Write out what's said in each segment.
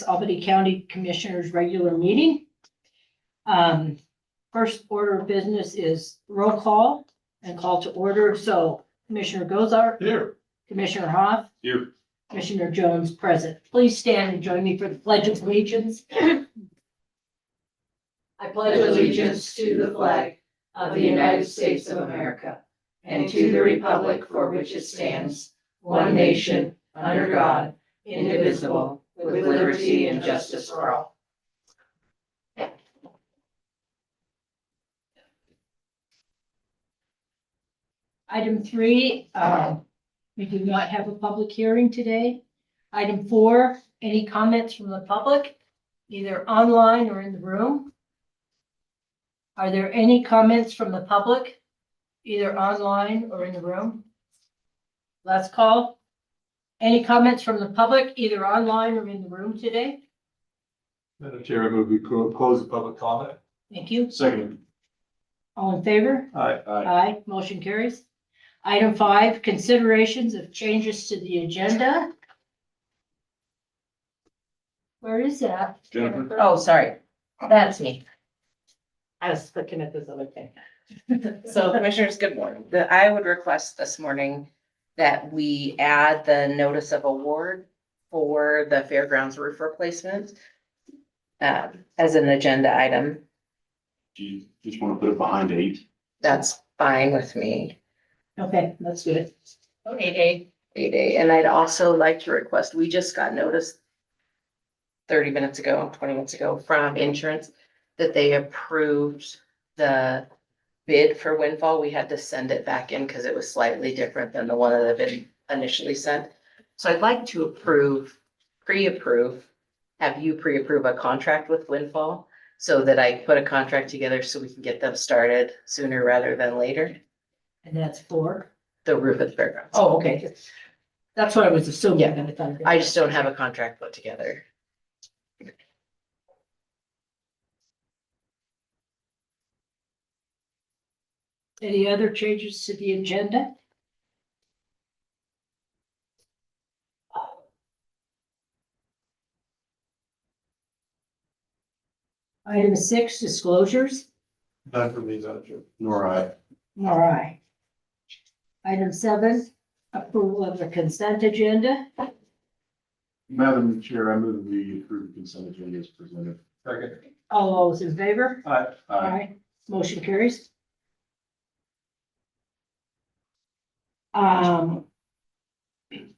Albany County Commissioners' regular meeting. First order of business is roll call and call to order. So Commissioner Gozart. Here. Commissioner Hoff. Here. Commissioner Jones present. Please stand and join me for the Pledge of Allegiance. I pledge allegiance to the flag of the United States of America and to the republic for which it stands, one nation, under God, indivisible, with liberty and justice for all. Item 3, we do not have a public hearing today. Item 4, any comments from the public, either online or in the room? Are there any comments from the public, either online or in the room? Last call. Any comments from the public, either online or in the room today? Madam Chair, I move we close the public comment. Thank you. Second. All in favor? Aye. Aye. Motion carries. Item 5, considerations of changes to the agenda. Where is that? Jennifer? Oh, sorry, that's me. I was looking at this other thing. So Commissioners, good morning. I would request this morning that we add the notice of award for the fairgrounds roof replacement as an agenda item. Do you just want to put it behind 8? That's fine with me. Okay, that's good. 8A. And I'd also like to request, we just got notice 30 minutes ago, 20 minutes ago from insurance that they approved the bid for Windfall. We had to send it back in because it was slightly different than the one that had been initially sent. So I'd like to pre-approve, have you pre-approve a contract with Windfall so that I put a contract together so we can get them started sooner rather than later. And that's 4. The roof at the fairgrounds. Oh, okay. That's what I was assuming. Yeah. I just don't have a contract put together. Any other changes to the agenda? Item 6, disclosures. None for me, Madam Chair. Nor I. All right. Item 7, approval of the consent agenda. Madam Chair, I move we approve the consent agenda as presented. Second. All those in favor? Aye. Aye. Motion carries.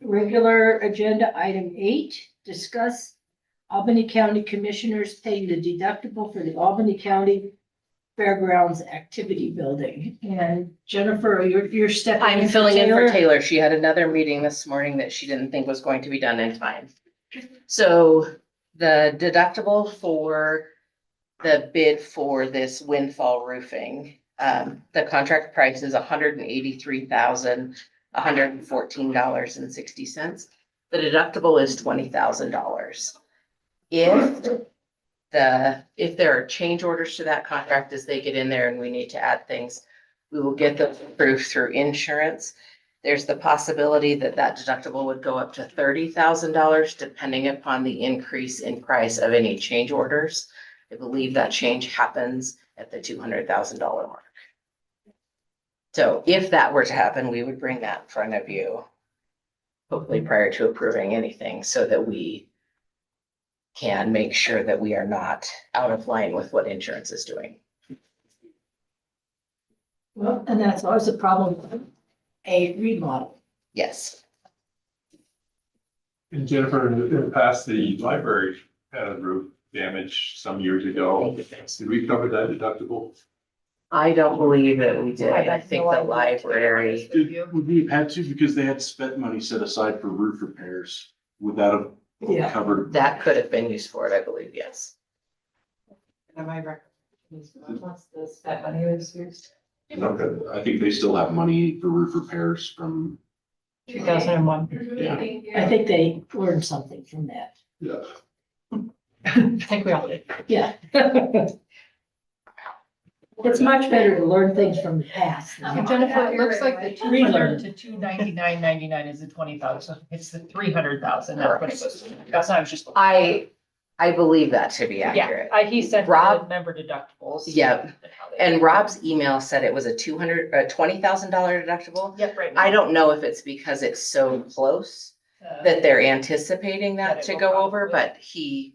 Regular agenda item 8, discuss Albany County Commissioners paying the deductible for the Albany County Fairgrounds Activity Building. And Jennifer, you're stepping in I'm for filling in for Taylor? Taylor. She had another meeting this morning that she didn't think was going to be done in time. So the deductible for the bid for this Windfall roofing, the contract price is $183,114.60. The deductible is $20,000. If there are change orders to that contract as they get in there and we need to add things, we will get those approved through insurance. There's the possibility that that deductible would go up to $30,000 depending upon the increase in price of any change orders. I believe that change happens at the $200,000 mark. So if that were to happen, we would bring that in front of you, hopefully prior to approving anything, so that we can make sure that we are not out of line with what insurance is doing. Well, and that's always a problem with a remodel. Yes. And Jennifer, in the past, the library had a roof damage some years ago. Did we cover that deductible? I don't believe that we did. I I think the library, Would we have had to because they had spent money set aside for roof repairs? Would that have Yeah. covered? that could have been used for it, I believe, yes. Am I right? Once that money was used. Okay, I think they still have money for roof repairs from. 2001. Yeah. I think they learned something from that. Yeah. I think we all did. Yeah. It's much better to learn things from the past. than- Jennifer, it looks like the Relearn. 200 to 299.99 is the 20,000. It's the 300,000. That's what it was. That's what I was just. I I believe that to be Yeah, accurate. he sent Rob- the member deductibles. Yep. And Rob's email said it was a $20,000 deductible. Yep, right. I don't know if it's because it's so close that they're anticipating that That it to will go over, probably.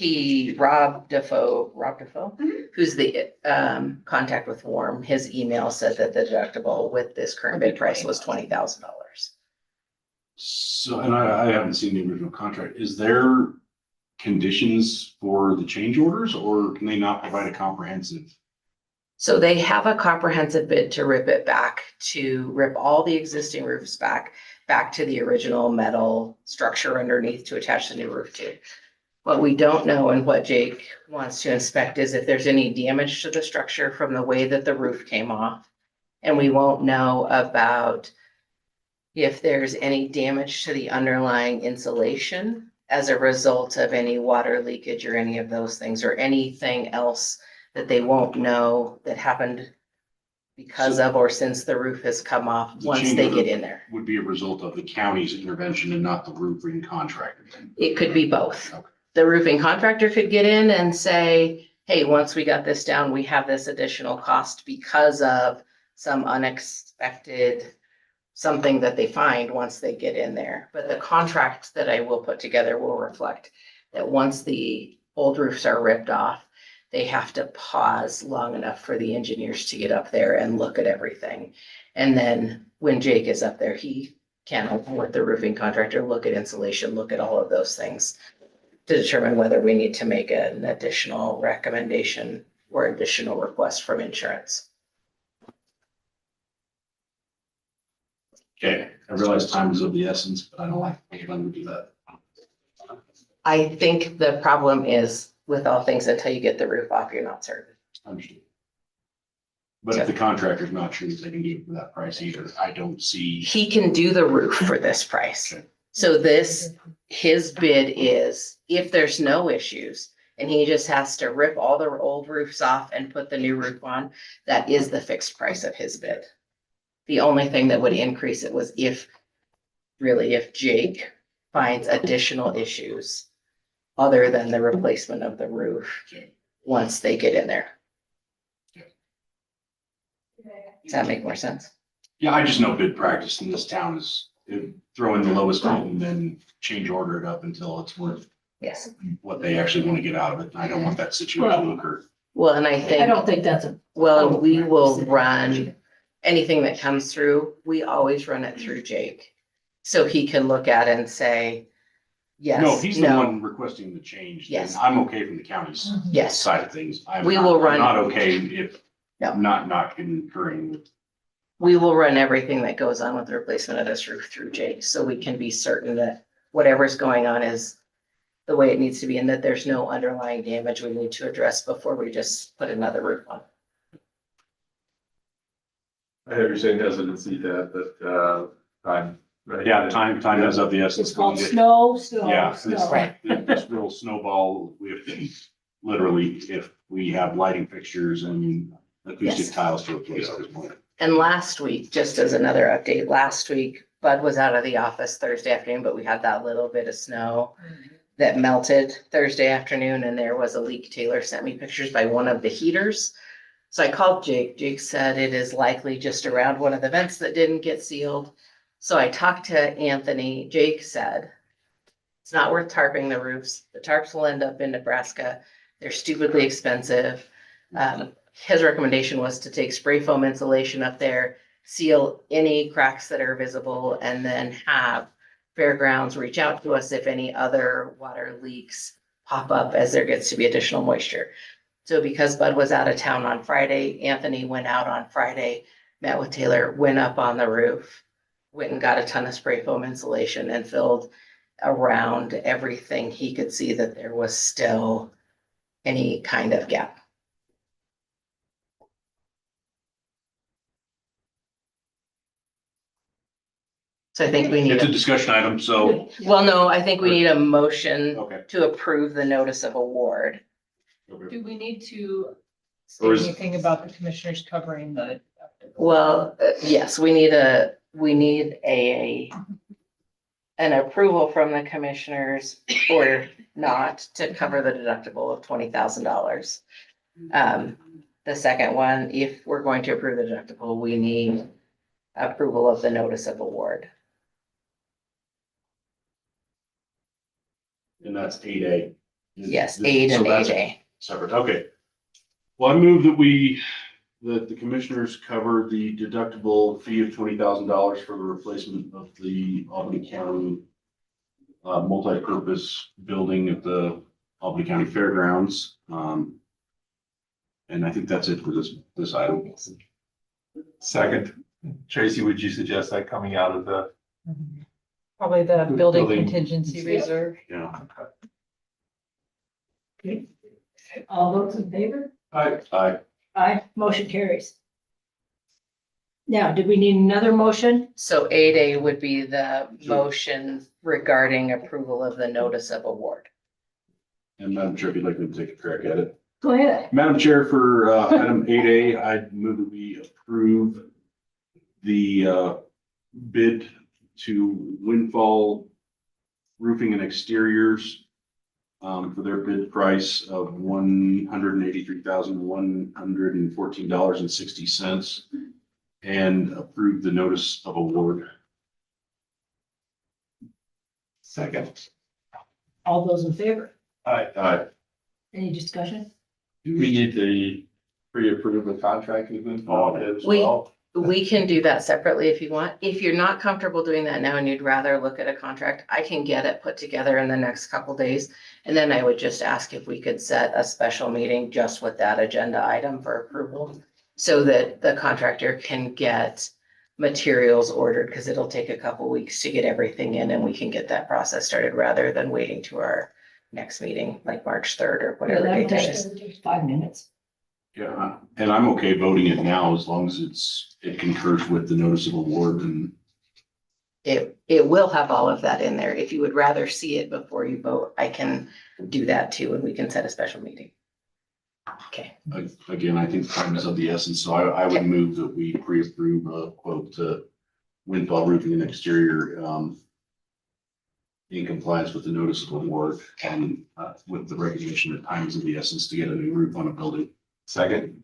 but Rob Defoe, who's the contact with Warm, his email said that the deductible with this current bid price was $20,000. So, and I haven't seen the original contract. Is there conditions for the change orders or can they not provide a comprehensive? So they have a comprehensive bid to rip all the existing roofs back to the original metal structure underneath to attach the new roof to. What we don't know and what Jake wants to inspect is if there's any damage to the structure from the way that the roof came off. And we won't know about if there's any damage to the underlying insulation as a result of any water leakage or any of those things, or anything else that they won't know that happened because of or since the roof has come off The once change they order get in there. Would be a result of the county's intervention and not the roofing contractor. It could be both. Okay. The roofing contractor could get in and say, hey, once we got this down, we have this additional cost because of some unexpected something that they find once they get in there. But the contract that I will put together will reflect that once the old roofs are ripped off, they have to pause long enough for the engineers to get up there and look at everything. And then when Jake is up there, he can, with the roofing contractor, look at insulation, look at all of those things to determine whether we need to make an additional recommendation or additional request from insurance. Okay, I realize time is of the essence, but I don't like when we do that. I think the problem is with all things, until you get the roof off, you're not certain. Understood. But if the contractor's not sure that they can do it for that price either, I don't see. He can do the roof for this price. Okay. So his bid is if there's no issues and he just has to rip all the old roofs off and put the new roof on, that is the fixed price of his bid. The only thing that would increase it was if Jake finds additional issues other than the replacement of the roof once they get in there. Does that make more sense? Yeah, I just know bid practice in this town is throw in the lowest bid and then change order it up until it's worth Yes. what they actually want to get out of it. I don't want that situation to occur. Well, and I I don't think, think that's a. well, we will run anything that comes through, we always run it through Jake. So he can look at it and say, yes, No, if he's the no, one requesting the change, then Yes. I'm okay from the county's yes. side of things. I'm We not- will I'm run- not okay if No. not concurring with. We will run everything that goes on with the replacement of this roof through Jake, so we can be certain that whatever's going on is the way it needs to be and that there's no underlying damage we need to address before we just put another roof on. I have your same hesitancy that, time. right? Yeah, time is of the essence. It's called snow, Yeah, snow. this, Right. this real snowball with, literally, if we have lighting fixtures and acoustic Yes. tiles to replace at this point. And last week, just as another update, last week Bud was out of the office Thursday afternoon, but we had that little bit of snow that melted Thursday afternoon and there was a leak. Taylor sent me pictures by one of the heaters. So I called Jake. Jake said it is likely just around one of the vents that didn't get sealed. So I talked to Anthony. Jake said, it's not worth tarping the roofs. The tarps will end up in Nebraska. They're stupidly expensive. His recommendation was to take spray foam insulation up there, seal any cracks that are visible, and then have Fairgrounds reach out to us if any other water leaks pop up as there gets to be additional moisture. So because Bud was out of town on Friday, Anthony went out on Friday, met with Taylor, went up on the roof, went and got a ton of spray foam insulation and filled around everything he could see that there was still any kind of gap. So I think we need, It's a discussion item, so, well, no, I think we need a motion okay. to approve the notice of award. Do we need to Or say is- anything about the commissioners covering the? Well, yes, we need a an approval from the commissioners or not to cover the deductible of $20,000. The second one, if we're going to approve the deductible, we need approval of the notice of award. And that's 8A. Yes, aid So and that's 8A. Separate, okay. Well, I move that the commissioners cover the deductible fee of $20,000 for the replacement of the Albany County multi-purpose building at the Albany County Fairgrounds. And I think that's it for this item. Second, Tracy, would you suggest that coming out of the, Probably the building Building. contingency reserve. Yeah, Okay. All those in favor? I, Aye, motion carries. Now, do we need another motion? So 8A would be the motion regarding approval of the notice of award. and Madam Chair, if you'd like me to take a crack at it. Go ahead. Madam Chair, for item 8A, I move that we approve the bid to Windfall Roofing and Exteriors for their bid price of $183,114.60 and approve the notice of award. second? All those in favor? Aye. Any discussion? Do we need to pre-approve the contract with Windfall as well? We can do that separately if you want. If you're not comfortable doing that now and you'd rather look at a contract, I can get it put together in the next couple days. And then I would just ask if we could set a special meeting just with that agenda item for approval, so that the contractor can get materials ordered, because it'll take a couple weeks to get everything in and we can get that process started rather than waiting to our next meeting, like March 3rd or whatever date that is. 5 minutes. Yeah, and I'm okay voting it now as long as it concurs with the notice of award and It will have all of that in there. If you would rather see it before you vote, I can do that too, and we can set a special meeting. Okay, again, I think time is of the essence, so I would move that we pre-approve a quote to Windfall Roofing and Exterior in compliance with the notice of award and with the recognition that time is of the essence to get a new roof on a building. Second?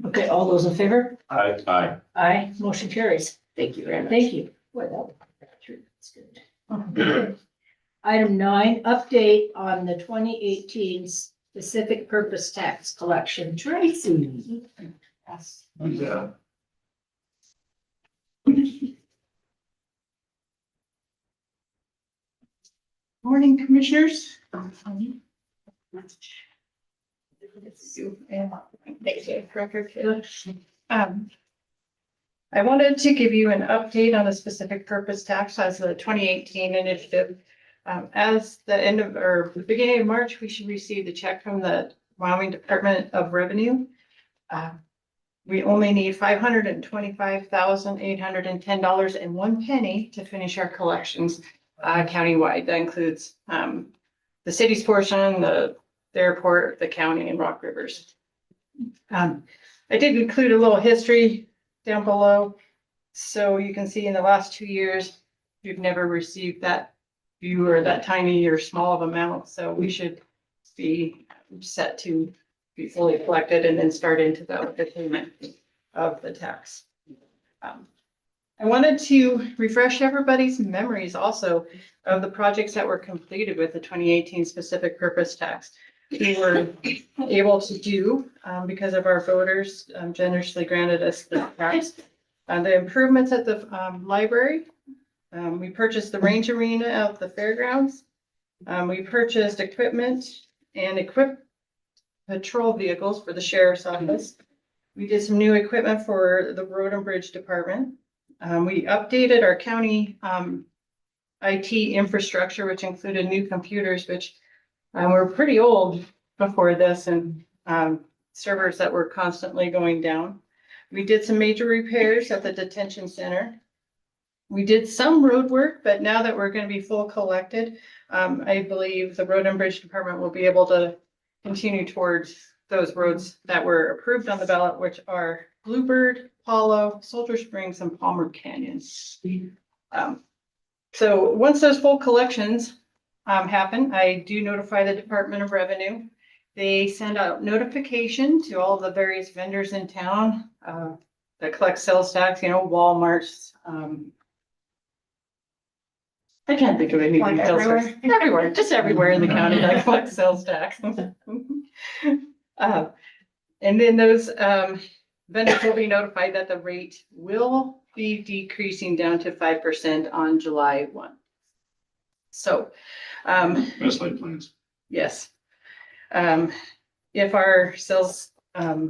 Okay, all those in favor? Aye. Aye. Aye, motion carries. thank you very much. Thank you. Well, that's good. Okay. Item 9, update on the 2018 specific purpose tax collection. Tracy. Yes. Yeah. Morning, Commissioners. I wanted to give you an update on the specific purpose tax as the 2018 initiative. As the end of, or the beginning of March, we should receive the check from the Wyoming Department of Revenue. We only need $525,810.01 to finish our collections countywide. That includes the city's portion, the airport, the county, and Rock Rivers. I did include a little history down below. So you can see in the last 2 years, we've never received that few or that tiny or small of amount. So we should be set to be fully collected and then start into the payment of the tax. I wanted to refresh everybody's memories also of the projects that were completed with the 2018 specific purpose tax. We were able to do, because of our voters generously granted us the tax. The improvements at the library. We purchased the range arena at the fairgrounds. We purchased equipment and equipped patrol vehicles for the sheriff's office. We did some new equipment for the road and bridge department. We updated our county IT infrastructure, which included new computers, which were pretty old before this, and servers that were constantly going down. We did some major repairs at the detention center. We did some road work, but now that we're going to be full collected, I believe the road and bridge department will be able to continue towards those roads that were approved on the ballot, which are Bluebird, Apollo, Soldier Springs, and Palmer Canyons. So once those full collections happen, I do notify the Department of Revenue. They send out notification to all the various vendors in town that collect sales tax, Walmart's. I can't think of any Like retail stores. Everywhere, just everywhere in the county that collects sales tax. And then those vendors will be notified that the rate will be decreasing down to 5% on July 1. So, Best laid plans. yes. If our sales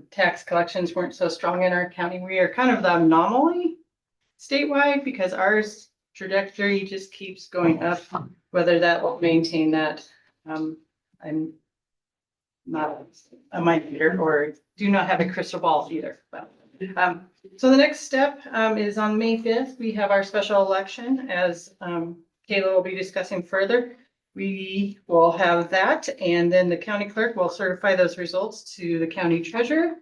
tax collections weren't so strong in our county, we are kind of the anomaly statewide because ours trajectory just keeps going up. Whether that will maintain that, I'm not a mind reader or do not have a crystal ball either. But, so the next step is on May 5th. We have our special election, as Kayla will be discussing further. We will have that, and then the county clerk will certify those results to the county treasurer.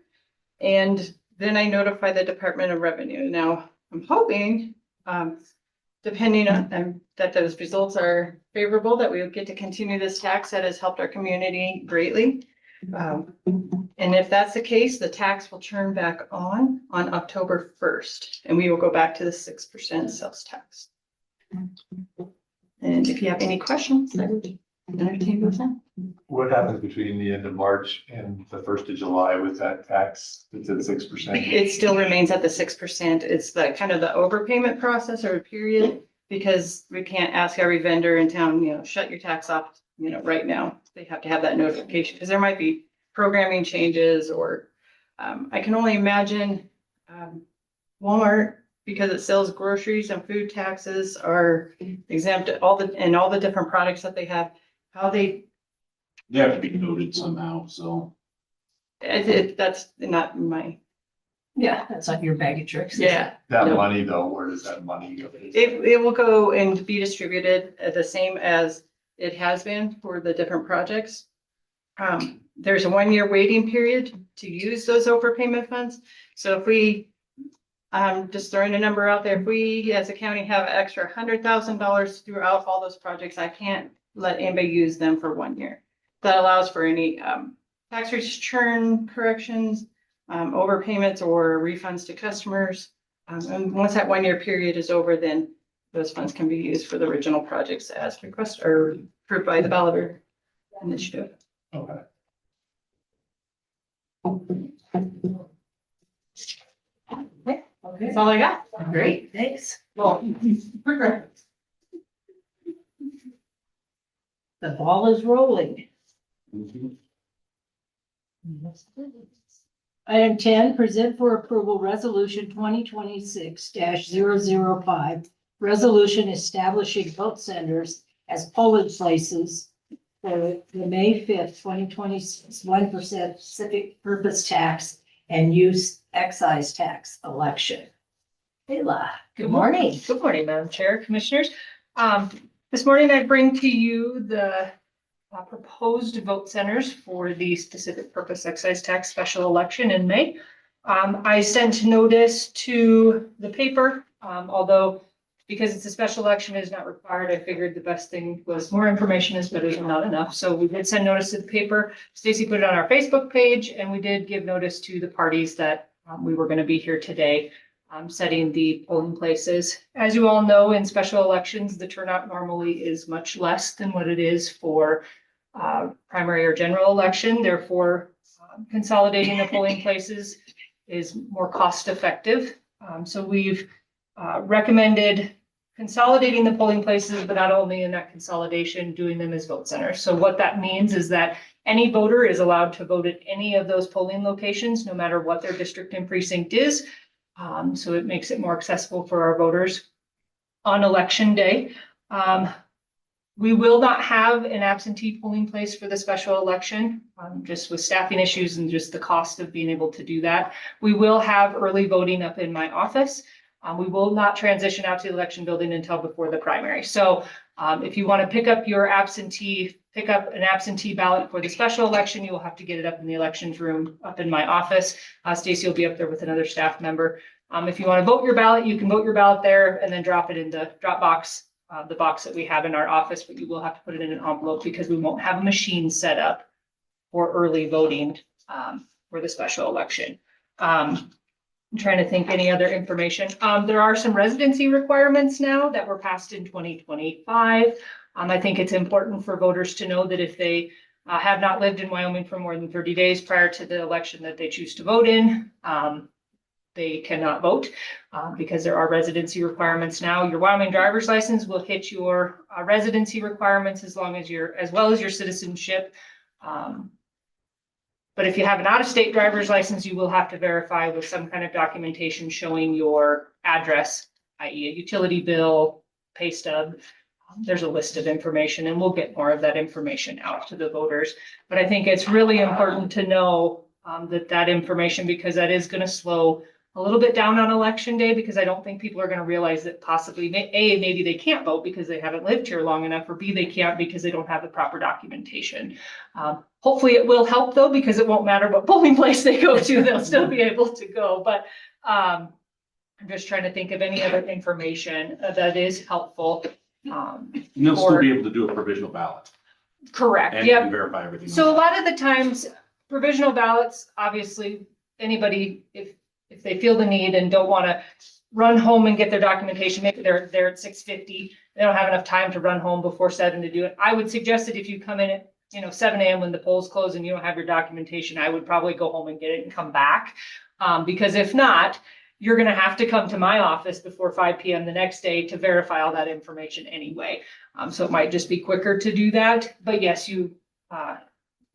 And then I notify the Department of Revenue. Now, I'm hoping, depending on that those results are favorable, that we will get to continue this tax that has helped our community greatly. And if that's the case, the tax will turn back on October 1st, and we will go back to the 6% sales tax. And if you have any questions, I would entertain those now. What happens between the end of March and the 1st of July with that tax? It's at 6%. It still remains at the 6%. It's the kind of the overpayment process or period, because we can't ask every vendor in town, shut your tax off, right now. They have to have that notification because there might be programming changes or I can only imagine Walmart, because it sells groceries and food taxes are exempt, all the different products that they have, how they. They have to be noted somehow, so. That's not my. Yeah, that's not your bag of tricks. Yeah. That No. money though, where does that money go? It will go and be distributed the same as it has been for the different projects. There's a 1-year waiting period to use those overpayment funds. So if we, just throwing a number out there, if we as a county have extra $100,000 throughout all those projects, I can't let anybody use them for 1 year. That allows for any tax return corrections, overpayments or refunds to customers. And once that 1-year period is over, then those funds can be used for the original projects as requested or approved by the ballot initiative. Okay. That's all I got. Great, thanks. Well, The ball is rolling. Item 10, present for approval resolution 2026-005. Resolution establishing vote centers as polling places for the May 5th, 2026 1% civic purpose tax and use excise tax election. Kayla, good morning. Good morning, Madam Chair, Commissioners. This morning I bring to you the proposed vote centers for the specific purpose excise tax special election in May. I sent notice to the paper, although because it's a special election is not required, I figured the best thing was more information is better than not enough. So we did send notice to the paper. Stacy put it on our Facebook page, and we did give notice to the parties that we were going to be here today, setting the polling places. As you all know, in special elections, the turnout normally is much less than what it is for primary or general election. Therefore, consolidating the polling places is more cost effective. So we've recommended consolidating the polling places, but not only in that consolidation, doing them as vote centers. So what that means is that any voter is allowed to vote at any of those polling locations, no matter what their district and precinct is. So it makes it more accessible for our voters on election day. We will not have an absentee polling place for the special election, just with staffing issues and just the cost of being able to do that. We will have early voting up in my office. We will not transition out to the election building until before the primary. So if you want to pick up an absentee ballot for the special election, you will have to get it up in the elections room up in my office. Stacy will be up there with another staff member. If you want to vote your ballot, you can vote your ballot there and then drop it in the drop box the box that we have in our office, but you will have to put it in an envelope because we won't have a machine set up for early voting for the special election. I'm trying to think any other information. There are some residency requirements now that were passed in 2025. I think it's important for voters to know that if they have not lived in Wyoming for more than 30 days prior to the election that they choose to vote in, they cannot vote because there are residency requirements now. Your Wyoming driver's license will hit your residency requirements as well as your citizenship. But if you have an out-of-state driver's license, you will have to verify with some kind of documentation showing your address, i.e. a utility bill, pay stub. There's a list of information, and we'll get more of that information out to the voters. But I think it's really important to know that information, because that is going to slow a little bit down on election day, because I don't think people are going to realize that possibly A, maybe they can't vote because they haven't lived here long enough, or B, they can't because they don't have the proper documentation. Hopefully it will help though, because it won't matter what polling place they go to, they'll still be able to go. But I'm just trying to think of any other information that is helpful. And they'll still be able to do a provisional ballot Correct, and yep. verify everything. So a lot of the times, provisional ballots, obviously, anybody, if they feel the need and don't want to run home and get their documentation, maybe they're there at 6:50, they don't have enough time to run home before 7 to do it. I would suggest that if you come in at 7 a.m. when the polls close and you don't have your documentation, I would probably go home and get it and come back. Because if not, you're going to have to come to my office before 5 p.m. the next day to verify all that information anyway. So it might just be quicker to do that. But yes,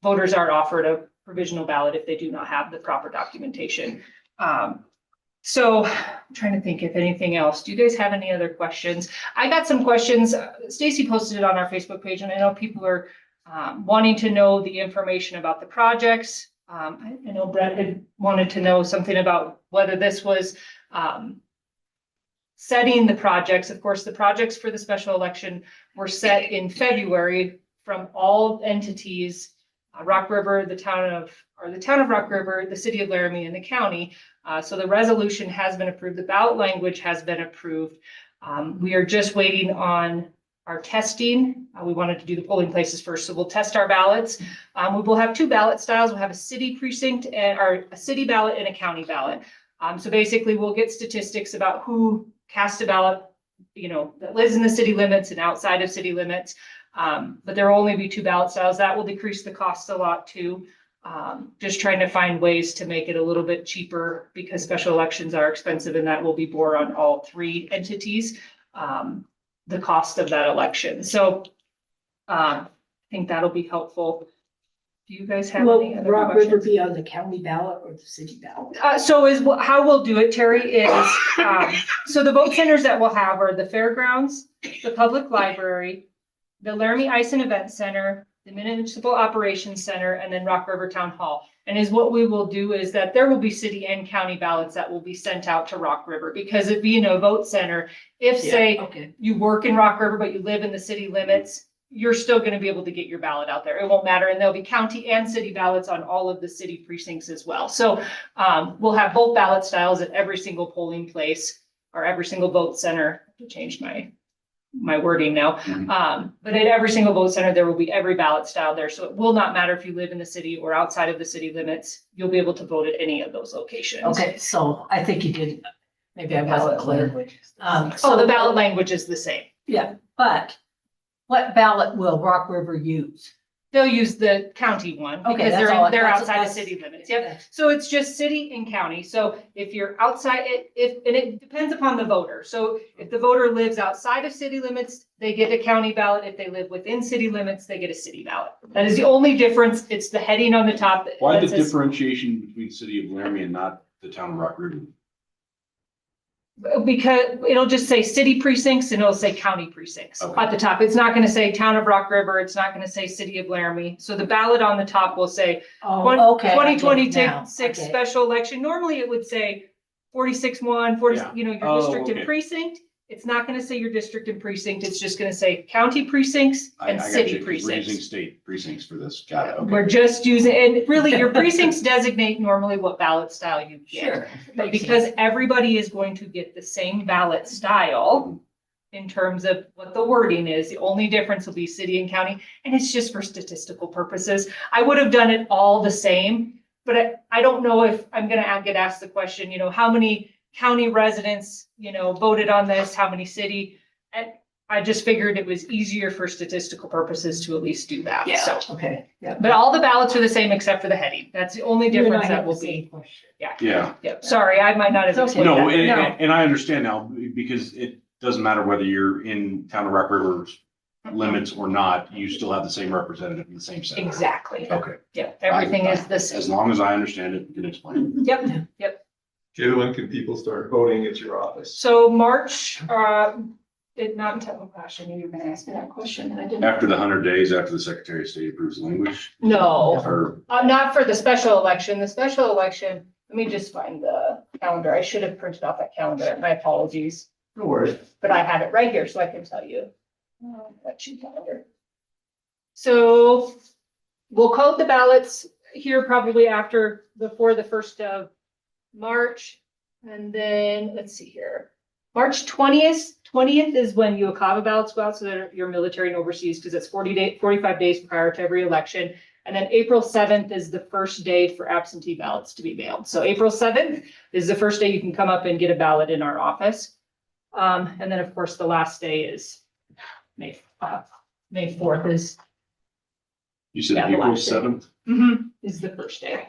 voters are offered a provisional ballot if they do not have the proper documentation. So I'm trying to think if anything else. Do you guys have any other questions? I got some questions. Stacy posted it on our Facebook page, and I know people are wanting to know the information about the projects. I know Brett had wanted to know something about whether this was setting the projects. Of course, the projects for the special election were set in February from all entities, Rock River, the town of Rock River, the city of Laramie, and the county. So the resolution has been approved. The ballot language has been approved. We are just waiting on our testing. We wanted to do the polling places first, so we'll test our ballots. We will have 2 ballot styles. We'll have a city precinct or a city ballot and a county ballot. So basically we'll get statistics about who cast a ballot, that lives in the city limits and outside of city limits. But there will only be 2 ballot styles. That will decrease the cost a lot too. Just trying to find ways to make it a little bit cheaper, because special elections are expensive, and that will be borne on all 3 entities. The cost of that election. So I think that'll be helpful. Do you guys have any Will other Rock River questions? be on the county ballot or the city ballot? How we'll do it, Terry, is so the vote centers that we'll have are the fairgrounds, the public library, the Laramie Ice and Event Center, the Municipal Operations Center, and then Rock River Town Hall. And what we will do is that there will be city and county ballots that will be sent out to Rock River, because it being a vote center, if say you work in Rock River, but you live in the city limits, you're still going to be able to get your ballot out there. It won't matter. And there'll be county and city ballots on all of the city precincts as well. So we'll have both ballot styles at every single polling place or every single vote center. I changed my wording now. But at every single vote center, there will be every ballot style there. So it will not matter if you live in the city or outside of the city limits. You'll be able to vote at any of those locations. Okay, so I think you did, maybe I wasn't clear. So the ballot language is the same. Yeah, but what ballot will Rock River use? They'll use the county one Okay, because that's all- they're that's- outside of that's- city limits. Yep. So it's just city and county. So if you're outside, and it depends upon the voter. So if the voter lives outside of city limits, they get a county ballot. If they live within city limits, they get a city ballot. That is the only difference. It's the heading on the top. Why the that says- differentiation between the city of Laramie and not the town of Rock River? Because it'll just say city precincts and it'll say county precincts Okay. at the top. It's not gonna say town of Rock River. It's not gonna say city of Laramie. So the ballot on the top will say Oh, okay. I get it now. 2026 Okay. special election. Normally it would say 46-1, 40, Yeah. your Oh, district okay. and precinct. It's not gonna say your district and precinct. It's just gonna say county precincts I and got city you, 'cause we're using precincts. state precincts for this. Got it. Okay. We're just using, and really your precincts designate normally what ballot style you get. Sure. But makes because sense. everybody is going to get the same ballot style, in terms of what the wording is. The only difference will be city and county, and it's just for statistical purposes. I would have done it all the same, but I don't know if I'm gonna get asked the question, how many county residents, voted on this, how many city? And I just figured it was easier for statistical purposes to at least do that, so. Okay, yeah. But all the ballots are the same except for the heading. That's the only You and I difference that have the will same be. question. Yeah. Yeah, sorry, I might not have It's okay. explained No, that. and I understand now because it doesn't matter whether you're in town of Rock River's limits or not, you still have the same representative in the same center. Exactly. Okay, Yeah, everything is the as same. long as I understand it, you can explain. Yep, yep. Okay, when can people start voting at your office? So March, not until, gosh, I knew you were gonna ask me that question and I didn't. After the 100 days, after the Secretary of State approves language, No, or not for the special election. The special election, let me just find the calendar. I should have printed off that calendar. My apologies. No worries. But I have it right here, so I can tell you. Election calendar. So we'll code the ballots here probably before the 1st of March. And then, let's see here, March 20th is when UOCAVA ballots go out, so that you're military and overseas, because it's 45 days prior to every election. And then April 7th is the first day for absentee ballots to be mailed. So April 7th is the first day you can come up and get a ballot in our office. And then, of course, the last day is May 4th is, you said Yeah, the April last day. 7th? is the first day.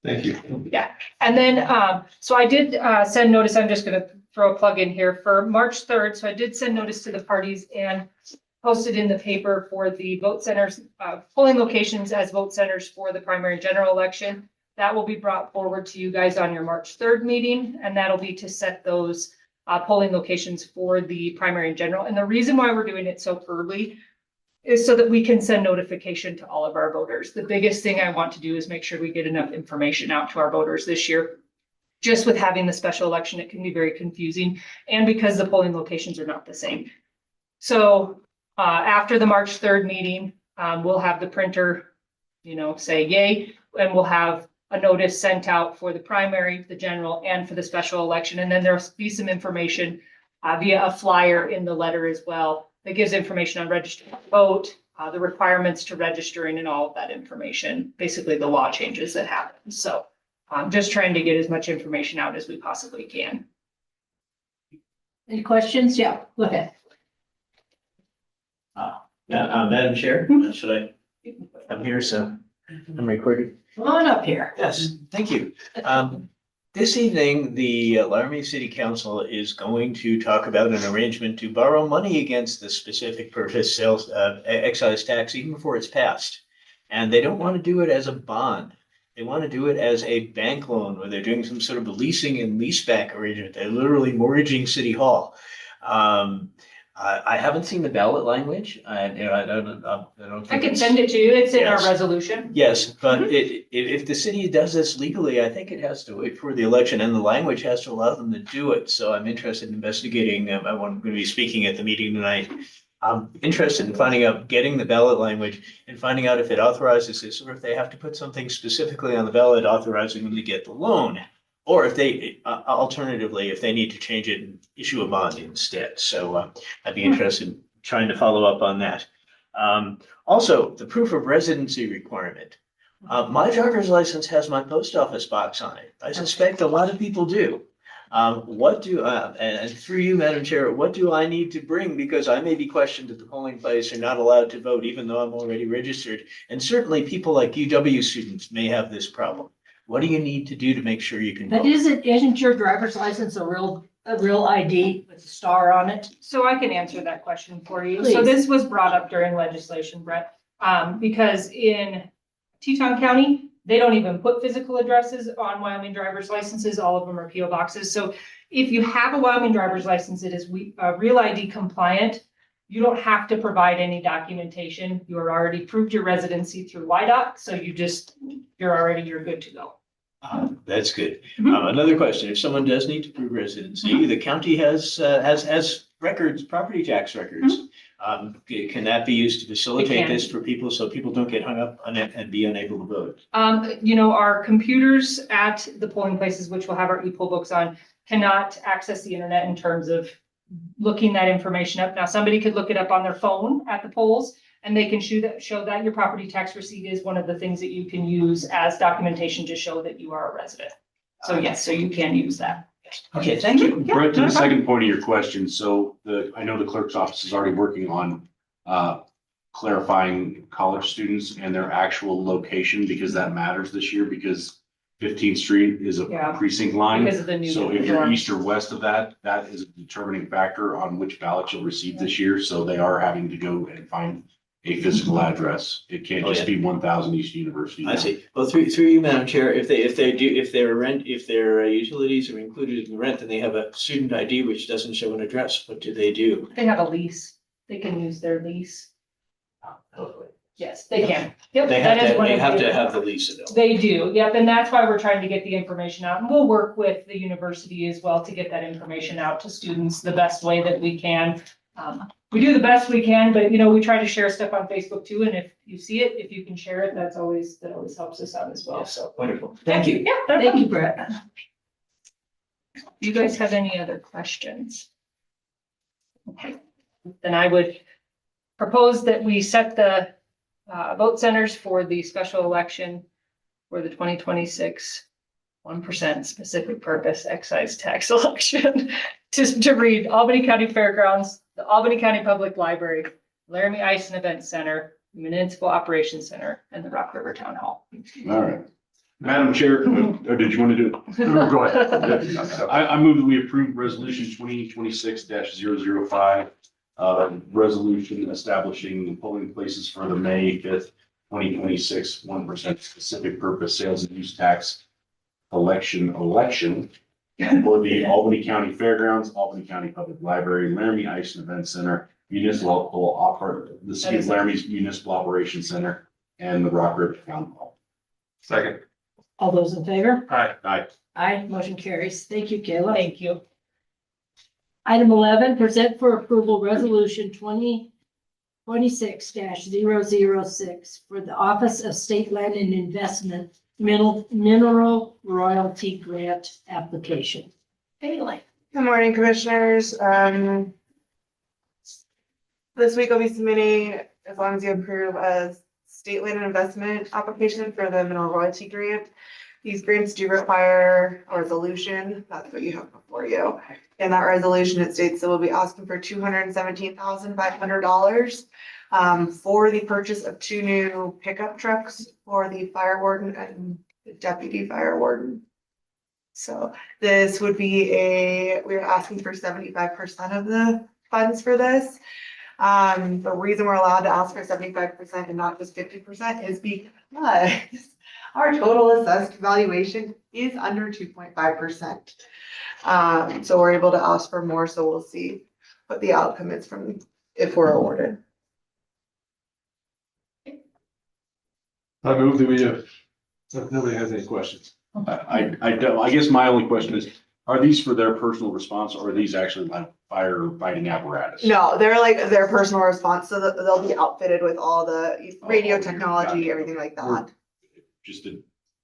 Thank you. Yeah, and then, so I did, send notice, I'm just gonna throw a plug in here for March 3rd. So I did send notice to the parties and posted in the paper for the vote centers, polling locations as vote centers for the primary and general election. That will be brought forward to you guys on your March 3rd meeting, and that'll be to set those polling locations for the primary and general. And the reason why we're doing it so early is so that we can send notification to all of our voters. The biggest thing I want to do is make sure we get enough information out to our voters this year. Just with having the special election, it can be very confusing, and because the polling locations are not the same. So after the March 3rd meeting, we'll have the printer, say yay, and we'll have a notice sent out for the primary, the general, and for the special election. And then there'll be some information via a flyer in the letter as well that gives information on registering to vote, the requirements to registering, and all of that information, basically the law changes that happen. So I'm just trying to get as much information out as we possibly can. Any questions? Yeah, go ahead. Madam Chair, should I? I'm here, so I'm recording. Come on up here. Yes, thank you. This evening, the Laramie City Council is going to talk about an arrangement to borrow money against the specific purpose sales excise tax even before it's passed. And they don't want to do it as a bond. They want to do it as a bank loan where they're doing some sort of a leasing and leaseback arrangement. They're literally mortgaging City Hall. I haven't seen the ballot language. I don't I think can send it to you. It's in our Yes. resolution. Yes, but if the city does this legally, I think it has to wait for the election and the language has to allow them to do it. So I'm interested in investigating. I'm going to be speaking at the meeting tonight. I'm interested in finding out, getting the ballot language and finding out if it authorizes this or if they have to put something specifically on the ballot authorizing them to get the loan. Or if they, alternatively, if they need to change it and issue a bond instead. So I'd be interested in trying to follow up on that. Also, the proof of residency requirement. My driver's license has my post office box on it. I suspect a lot of people do. And through you, Madam Chair, what do I need to bring? Because I may be questioned at the polling place or not allowed to vote, even though I'm already registered. And certainly people like UW students may have this problem. What do you need to do to make sure you can But vote? isn't your driver's license a real ID with a star on it? So I can answer that question for you. Please. So this was brought up during legislation, Brett, because in Teton County, they don't even put physical addresses on Wyoming driver's licenses. All of them are PO boxes. So if you have a Wyoming driver's license, it is Real ID compliant. You don't have to provide any documentation. You are already proved your residency through YDOC. So you're good to go. That's good. Mhm. Another question, if someone does need to prove residency, the county has records, property tax records. Can that be used to facilitate can. this for people so people don't get hung up on it and be unable to vote? Our computers at the polling places, which will have our e-poll books on, cannot access the internet in terms of looking that information up. Now, somebody could look it up on their phone at the polls, and they can show that your property tax receipt is one of the things that you can use as documentation to show that you are a resident. So yes, so you can use that. Okay, thank you. Brett, to the second point of your question, so I know the clerk's office is already working on clarifying college students and their actual location, because that matters this year, because 15th Street is a Yeah. precinct line. Because of the new. So if you're form. east or west of that, that is a determining factor on which ballot you'll receive this year. So they are having to go and find a physical address. It can't just be 1000 East University. I see. Well, through you, Madam Chair, if their utilities are included in the rent, then they have a student ID which doesn't show an address. What do they do? They have a lease. They can use their lease. Yes, they can. Yep. They have that is to, one they of have the- to have the lease available. They do, yep, and that's why we're trying to get the information out, and we'll work with the university as well to get that information out to students the best way that we can. We do the best we can, but we try to share stuff on Facebook too, and if you see it, if you can share it, that always helps us out as well, so. Wonderful. Thank you. Yeah. Thank you, Brett. Do you guys have any other questions? Okay, then I would propose that we set the vote centers for the special election for the 2026 1% specific purpose excise tax election. To read Albany County Fairgrounds, the Albany County Public Library, Laramie Ice and Event Center, Municipal Operations Center, and the Rock River Town Hall. All right. Madam Chair, or did you want to do it? Go ahead. I move that we approve resolution 2026-005, resolution establishing the polling places for the May 5th, 2026 1% specific purpose sales and use tax election for the Albany County Fairgrounds, Albany County Public Library, Laramie Ice and Event Center, the City of Laramie's Municipal Operations Center, and the Rock River Town Hall. Second. All those in favor? Aye. Aye, motion carries. Thank you, Kayla. Thank you. Item 11, present for approval resolution 2026-006 for the Office of State Land and Investment Mineral Royalty Grant application. Haley. Good morning, commissioners. This week I'll be submitting, as long as you approve, a state land and investment application for the mineral royalty grant. These grants do require a resolution. That's what you have before you. In that resolution, it states that we'll be asking for $217,500 for the purchase of 2 new pickup trucks for the fire warden and the deputy fire warden. So this would be we're asking for 75% of the funds for this. The reason we're allowed to ask for 75% and not just 50% is because our total assessed valuation is under 2.5%. So we're able to ask for more, so we'll see what the outcome is from if we're awarded. I move that we, if nobody has any questions. I guess my only question is, are these for their personal response, or are these actually like firefighting apparatus? No, they're like their personal response, so that they'll be outfitted with all the radio okay. technology, Gotcha. everything like that. Just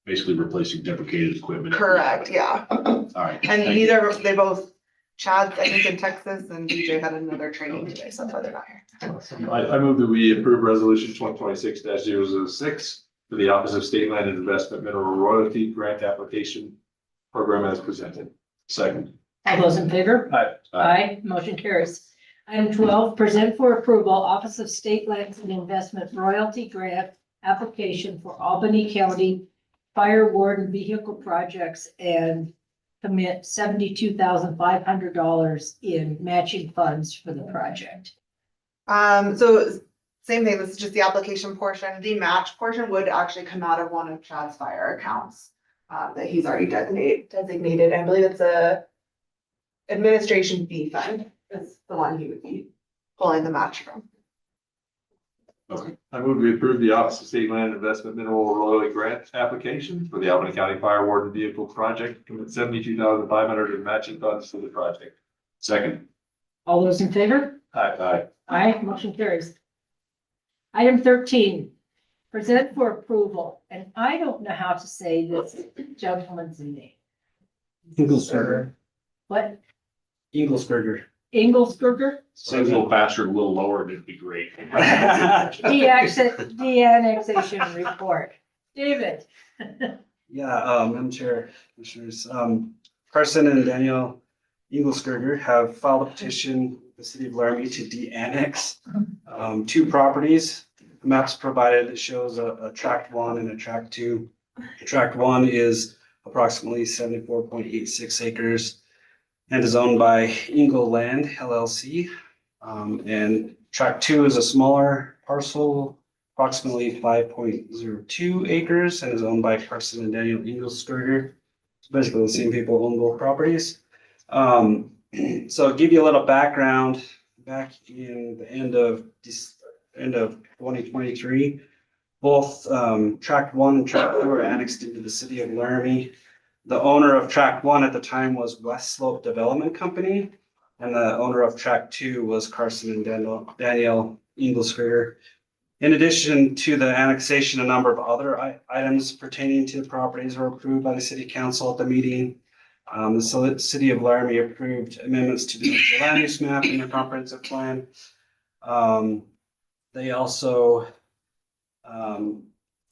basically replacing deprecated equipment. Correct, yeah. All right. And thank you. they both, Chad's, I think, in Texas, and DJ had another training today, so that's why they're not here. I move that we approve resolution 2026-006 for the Office of State Land and Investment Mineral Royalty Grant Application Program as presented. Second. All those in favor? Aye, motion carries. Item 12, present for approval, Office of State Lands and Investment Royalty Grant application for Albany County Fire Warden Vehicle Projects and commit $72,500 in matching funds for the project. So same thing, this is just the application portion. The match portion would actually come out of one of Chad's fire accounts that he's already designated. I believe it's a administration fee fund is the one he would be pulling the match from. Okay. I move we approve the Office of State Land Investment Mineral Royalty Grant application for the Albany County Fire Warden Vehicle Project, commit $72,500 in matching funds for the project. Second. All those in favor? Aye. Aye, motion carries. Item 13, present for approval, and I don't know how to say this gentleman's name. What, Inglesberger. Ingelsberger? So a little faster, a little lower, it'd be great. The annexation report. David? Yeah, Madam Chair, Commissioners, Carson and Daniel Inglesberger have filed a petition with the city of Laramie to de-annex two properties. The maps provided, it shows a tract 1 and a tract 2. Tract 1 is approximately 74.86 acres and is owned by Ingle Land LLC. And tract 2 is a smaller parcel, approximately 5.02 acres, and is owned by Carson and Daniel Inglesberger. It's basically the same people own both properties. So give you a little background, back in the end of 2023, both tract 1 and tract 2 were annexed into the city of Laramie. The owner of tract 1 at the time was West Slope Development Company, and the owner of tract 2 was Carson and Daniel Inglesberger. In addition to the annexation, a number of other items pertaining to the properties were approved by the city council at the meeting. The city of Laramie approved amendments to the land use map in the comprehensive plan. They also,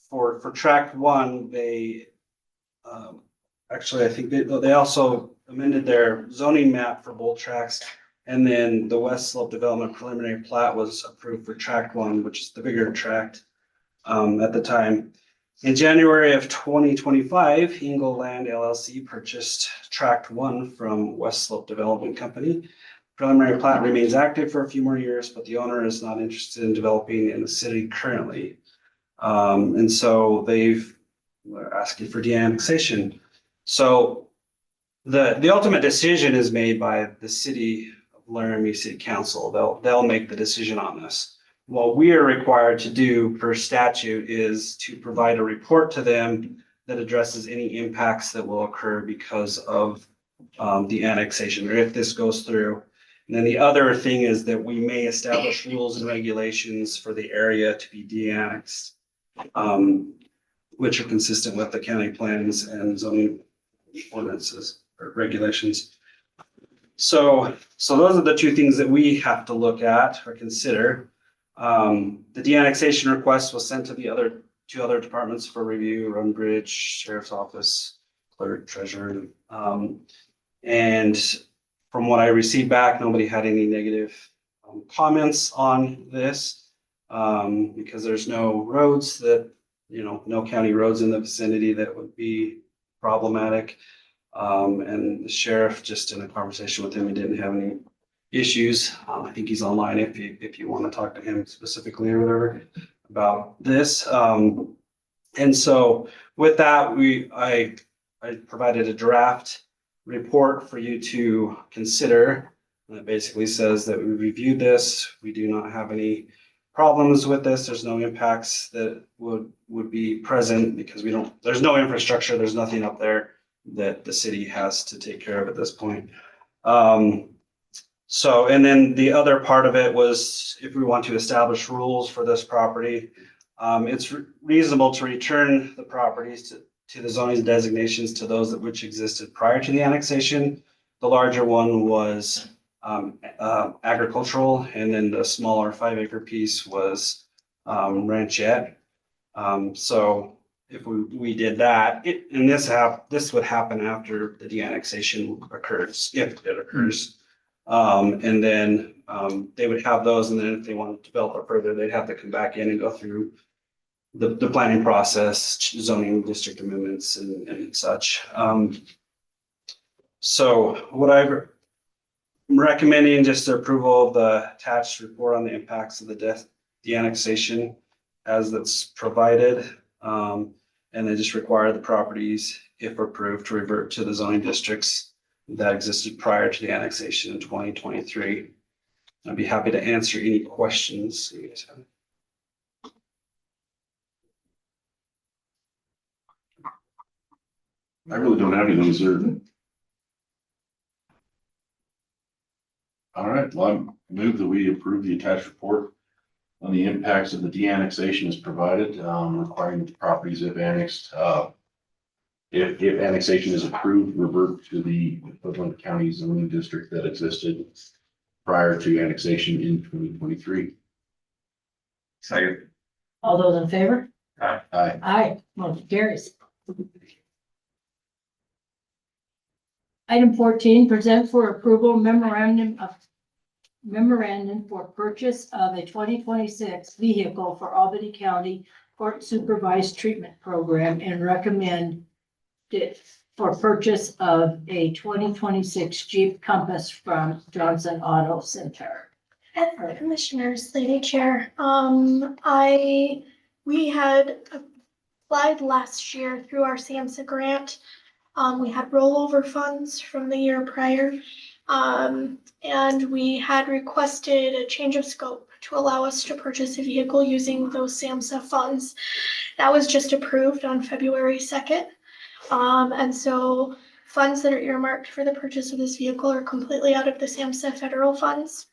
for tract 1, they actually, I think they also amended their zoning map for both tracts. And then the West Slope Development Preliminary Plat was approved for tract 1, which is the bigger tract at the time. In January of 2025, Ingle Land LLC purchased tract 1 from West Slope Development Company. Preliminary plat remains active for a few more years, but the owner is not interested in developing in the city currently. And so they're asking for de-annexation. So the ultimate decision is made by the city of Laramie City Council. They'll make the decision on this. What we are required to do per statute is to provide a report to them that addresses any impacts that will occur because of the annexation, or if this goes through. And then the other thing is that we may establish rules and regulations for the area to be de-annexed, which are consistent with the county plans and zoning ordinances or regulations. So those are the two things that we have to look at or consider. The de-annexation request was sent to the two other departments for review: Road and Bridge, Sheriff's Office, Clerk, Treasurer. And from what I received back, nobody had any negative comments on this, because there's no roads that, no county roads in the vicinity that would be problematic. And the sheriff, just in a conversation with him, he didn't have any issues. I think he's online if you want to talk to him specifically or whatever about this. And so with that, I provided a draft report for you to consider. That basically says that we reviewed this. We do not have any problems with this. There's no impacts that would be present because there's no infrastructure. There's nothing up there that the city has to take care of at this point. So, and then the other part of it was if we want to establish rules for this property, it's reasonable to return the properties to the zoning designations to those which existed prior to the annexation. The larger one was agricultural, and then the smaller 5-acre piece was ranchette. So if we did that, and this would happen after the de-annexation occurs, if it occurs. And then they would have those, and then if they wanted to develop it further, they'd have to come back in and go through the planning process, zoning district amendments and such. So what I'm recommending just the approval of the attached report on the impacts of the annexation as that's provided. And they just require the properties, if approved, to revert to the zoning districts that existed prior to the annexation in 2023. I'd be happy to answer any questions you guys have. I really don't have anything, sir. All right, well, I move that we approve the attached report on the impacts of the de-annexation as provided, requiring that the properties if annexed, If annexation is approved, revert to the equivalent county zoning district that existed prior to annexation in 2023. Second. All those in favor? Aye. Aye, motion carries. Item 14, present for approval memorandum for purchase of a 2026 vehicle for Albany County Court Supervised Treatment Program and recommend it for purchase of a 2026 Jeep Compass from Johnson Auto Center. Commissioners, Lady Chair, we had applied last year through our SAMHSA grant. We had rollover funds from the year prior. And we had requested a change of scope to allow us to purchase a vehicle using those SAMHSA funds. That was just approved on February 2nd. And so funds that are earmarked for the purchase of this vehicle are completely out of the SAMHSA federal funds.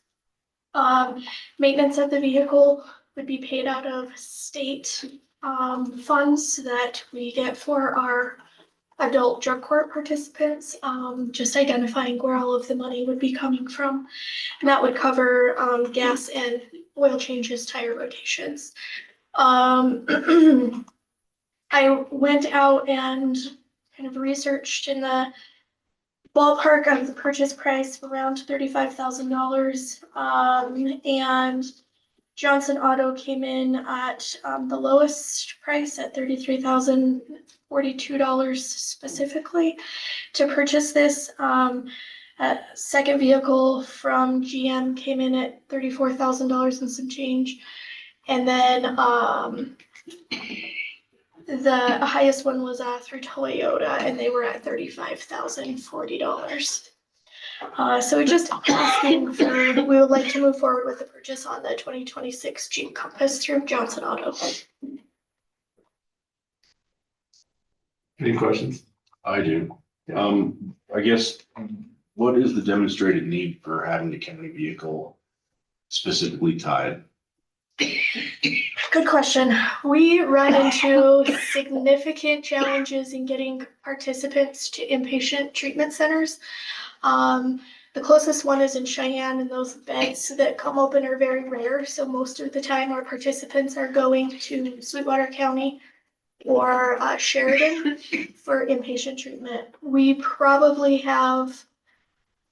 Maintenance of the vehicle would be paid out of state funds that we get for our adult drug court participants, just identifying where all of the money would be coming from. And that would cover gas and oil changes, tire rotations. I went out and kind of researched in the ballpark of the purchase price around $35,000. And Johnson Auto came in at the lowest price at $33,042 specifically to purchase this. Second vehicle from GM came in at $34,000 and some change. And then the highest one was through Toyota, and they were at $35,040. So we're just asking for, we would like to move forward with the purchase on the 2026 Jeep Compass through Johnson Auto. Any questions? I do. I guess, what is the demonstrated need for having a county vehicle specifically tied? Good question. We run into significant challenges in getting participants to inpatient treatment centers. The closest one is in Cheyenne, and those beds that come open are very rare. So most of the time our participants are going to Sweetwater County or Sheridan for inpatient treatment. We probably have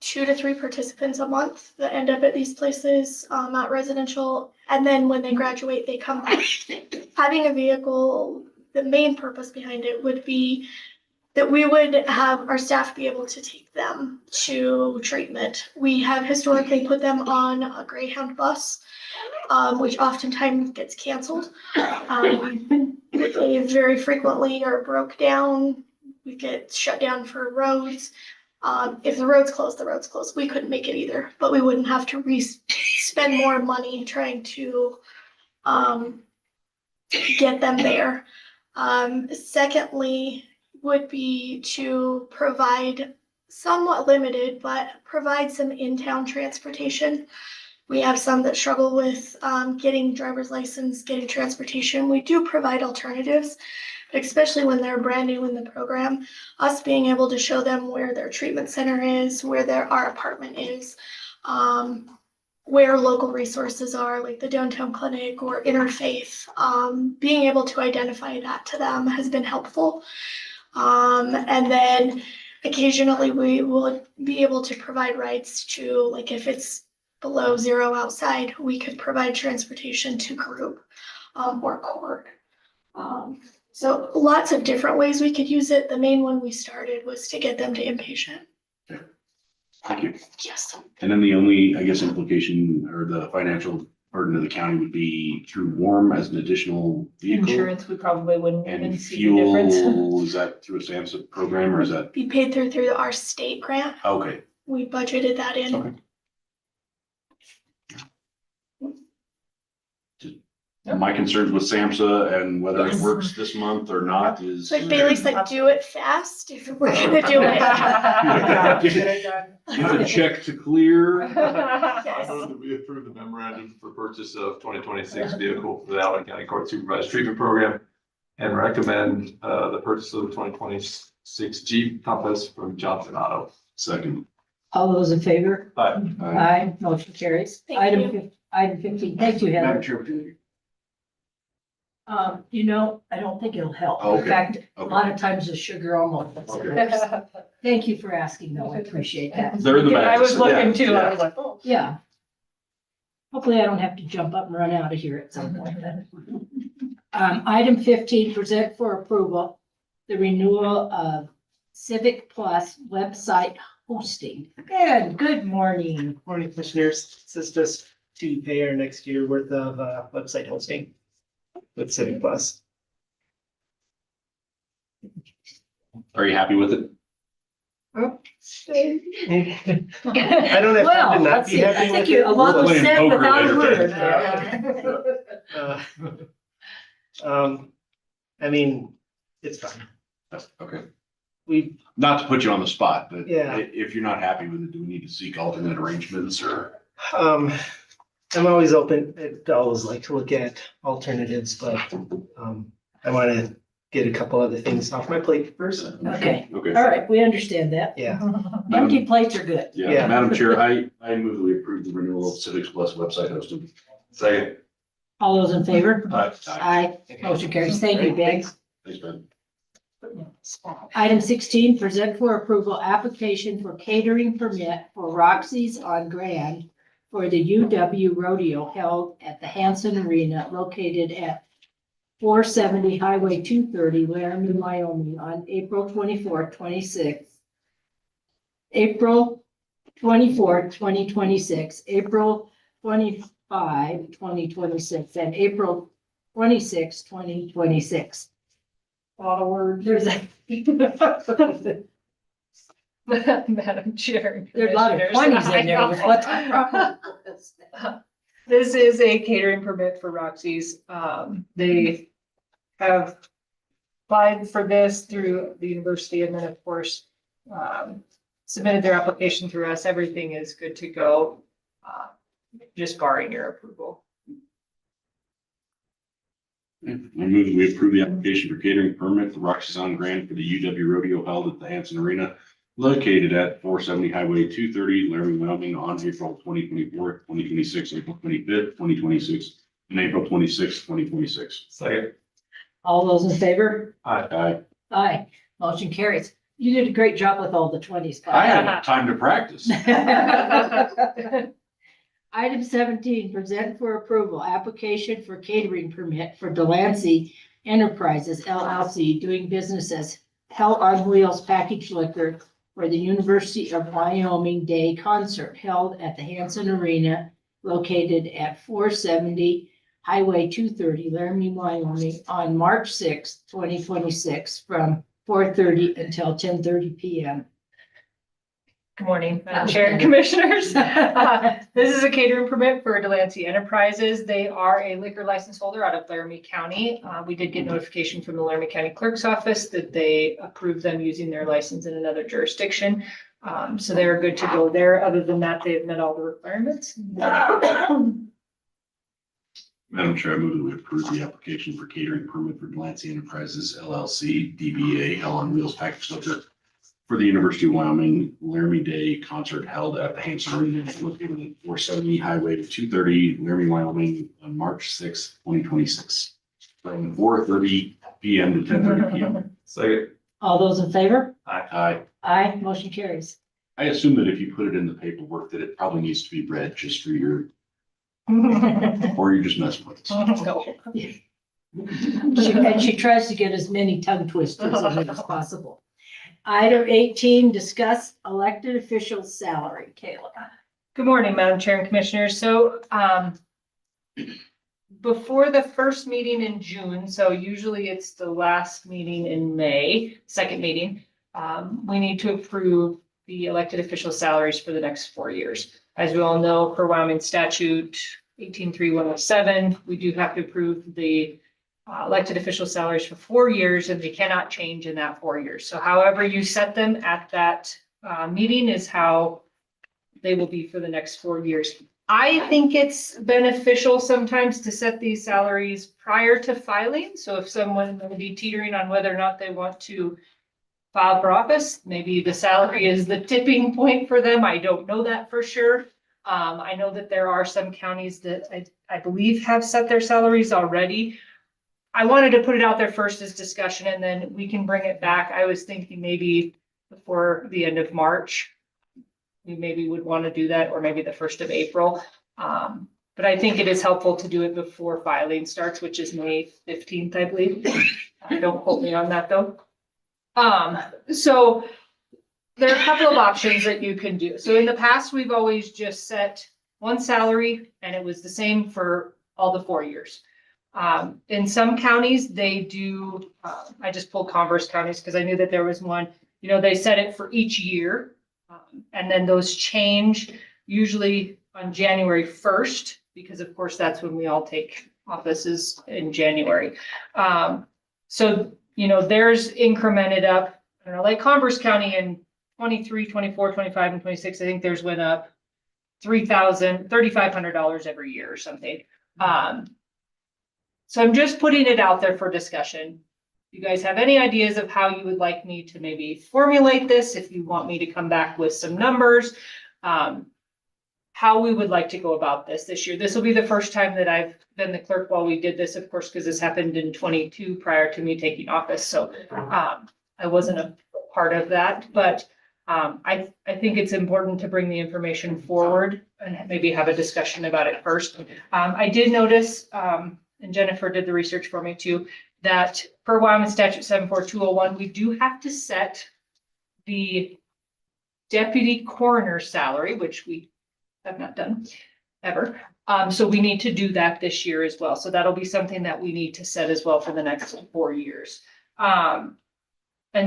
2 to 3 participants a month that end up at these places, at residential. And then when they graduate, they come back. Having a vehicle, the main purpose behind it would be that we would have our staff be able to take them to treatment. We have historically put them on a Greyhound bus, which oftentimes gets canceled. They very frequently are broke down. We get shut down for roads. If the road's closed, the road's closed. We couldn't make it either, but we wouldn't have to spend more money trying to get them there. Secondly, would be to provide somewhat limited, but provide some in-town transportation. We have some that struggle with getting driver's license, getting transportation. We do provide alternatives, but especially when they're brand new in the program, us being able to show them where their treatment center is, where our apartment is, where local resources are, like the downtown clinic or interfaith, being able to identify that to them has been helpful. And then occasionally we will be able to provide rides to, like if it's below 0 outside, we could provide transportation to group or court. So lots of different ways we could use it. The main one we started was to get them to inpatient. Thank you. Yes. And then the only, I guess, implication or the financial burden of the county would be through WARM as an additional vehicle. Insurance, we probably wouldn't even And see the difference. fuel, is that through a SAMHSA program or is that? Be paid through our state grant. Okay, We budgeted that in. okay. My concerns with SAMHSA and whether it works this month or not is. Like Bailey said, do it fast if we're gonna do it. Get a check to clear. I move that we approve the memorandum for purchase of 2026 vehicle for the Albany County Court Supervised Treatment Program and recommend the purchase of the 2026 6 Jeep Compass from Johnson Auto. Second. All those in favor? Aye. Aye, motion carries. Thank Item 15, thank you, Madam Heather. Chair. I don't think it'll help. In Okay. fact, a Okay. lot of times the sugar almost. Okay. Thank you for asking though, I appreciate that. They're in the back. I was looking Yeah, too, I yeah. was like, oh. Yeah. Hopefully I don't have to jump up and run out of here at some point. Item 15, present for approval, the renewal of Civic Plus website hosting. And good morning. Morning, commissioners. This is just to pay our next year worth of website hosting with Civic Plus. Are you happy with it? I don't have Well, time to not let's be see, I happy think with a it. lot was playing said poker without a later, word. I mean, it's fine. Okay. We, Not to put you on the spot, but Yeah. if you're not happy with it, do we need to seek alternate arrangements or? I'm always open, I always like to look at alternatives, but I want to get a couple other things off my plate first. Okay, Okay. all right, we understand that. Yeah, Empty plates are good. Yeah, Yeah. Madam Chair, I move that we approve the renewal of Civics Plus website hosting. Second. All those in favor? Aye. Aye, motion carries. Thank you, Ben. Thanks, Ben. Item 16, present for approval, application for catering permit for Roxy's on Grand for the UW Rodeo held at the Hanson Arena located at 470 Highway 230, Laramie, Wyoming, on April 24th, 2026, April 25, 2026, and April 26, 2026. A lot of words. There's Madam Chair. a lot of Commissioners, 20s in there. with what's the problem? This is a catering permit for Roxy's. They have applied for this through the university and then, of course, submitted their application through us. Everything is good to go, just barring your approval. I move that we approve the application for catering permit for Roxy's on Grand for the UW Rodeo held at the Hanson Arena located at 470 Highway 230, Laramie, Wyoming, on April 2024, 2026, April 25th, 2026, and April 26th, 2026. Second. All those in favor? Aye. Aye, motion carries. You did a great job with all the 20s. I had time to practice. Item 17, present for approval, application for catering permit for Delancey Enterprises LLC doing business as Hell on Wheels Packaged Liquor for the University of Wyoming Day Concert held at the Hanson Arena located at 470 Highway 230, Laramie, Wyoming, on March 6th, 2026, from 4:30 until 10:30 PM. Good morning, Madam Chair and Commissioners. This is a catering permit for Delancey Enterprises. They are a liquor license holder out of Laramie County. We did get notification from the Laramie County Clerk's Office that they approved them using their license in another jurisdiction. So they're good to go there. Other than that, they've met all the requirements. Madam Chair, I move that we approve the application for catering permit for Delancey Enterprises LLC, DBA Hell on Wheels Packaged Liquor for the University of Wyoming Laramie Day concert held at the Hanson Arena located at 470 Highway 230, Laramie, Wyoming, on March 6th, 2026, from 4:30 PM to 10:30 PM. Second. All those in favor? Aye. Aye, motion carries. I assume that if you put it in the paperwork, that it probably needs to be read just for your, or you're just messing with us. And she tries to get as many tongue twisters in it as possible. Item 18, discuss elected officials' salary. Kayla. Good morning, Madam Chair and Commissioners. So, before the first meeting in June, so usually it's the last meeting in May, second meeting, we need to approve the elected official salaries for the next 4 years. As we all know, for Wyoming statute 183107, we do have to approve the elected official salaries for 4 years, and they cannot change in that 4 years. So however you set them at that meeting is how they will be for the next 4 years. I think it's beneficial sometimes to set these salaries prior to filing. So if someone will be teetering on whether or not they want to file for office. Maybe the salary is the tipping point for them. I don't know that for sure. I know that there are some counties that I believe have set their salaries already. I wanted to put it out there first as discussion and then we can bring it back. I was thinking maybe before the end of March. We maybe would want to do that, or maybe the 1st of April. But I think it is helpful to do it before filing starts, which is May 15th, I believe. Don't quote me on that though. So there are a couple of options that you can do. So in the past, we've always just set one salary and it was the same for all the 4 years. In some counties, they do, I just pulled Converse counties because I knew that there was one, they set it for each year. And then those change usually on January 1st, because of course that's when we all take offices in January. So, there's incremented up, I don't know, like Converse County in 23, 24, 25, and 26, I think theirs went up $3,500 every year or something. So I'm just putting it out there for discussion. You guys have any ideas of how you would like me to maybe formulate this? If you want me to come back with some numbers, how we would like to go about this year. This will be the first time that I've been the clerk while we did this, of course, because this happened in 22 prior to me taking office. So I wasn't a part of that, but I think it's important to bring the information forward and maybe have a discussion about it first. I did notice, and Jennifer did the research for me too, that per Wyoming statute 74201, we do have to set the deputy coroner salary, which we have not done ever. So we need to do that this year as well. So that'll be something that we need to set as well for the next 4 years. And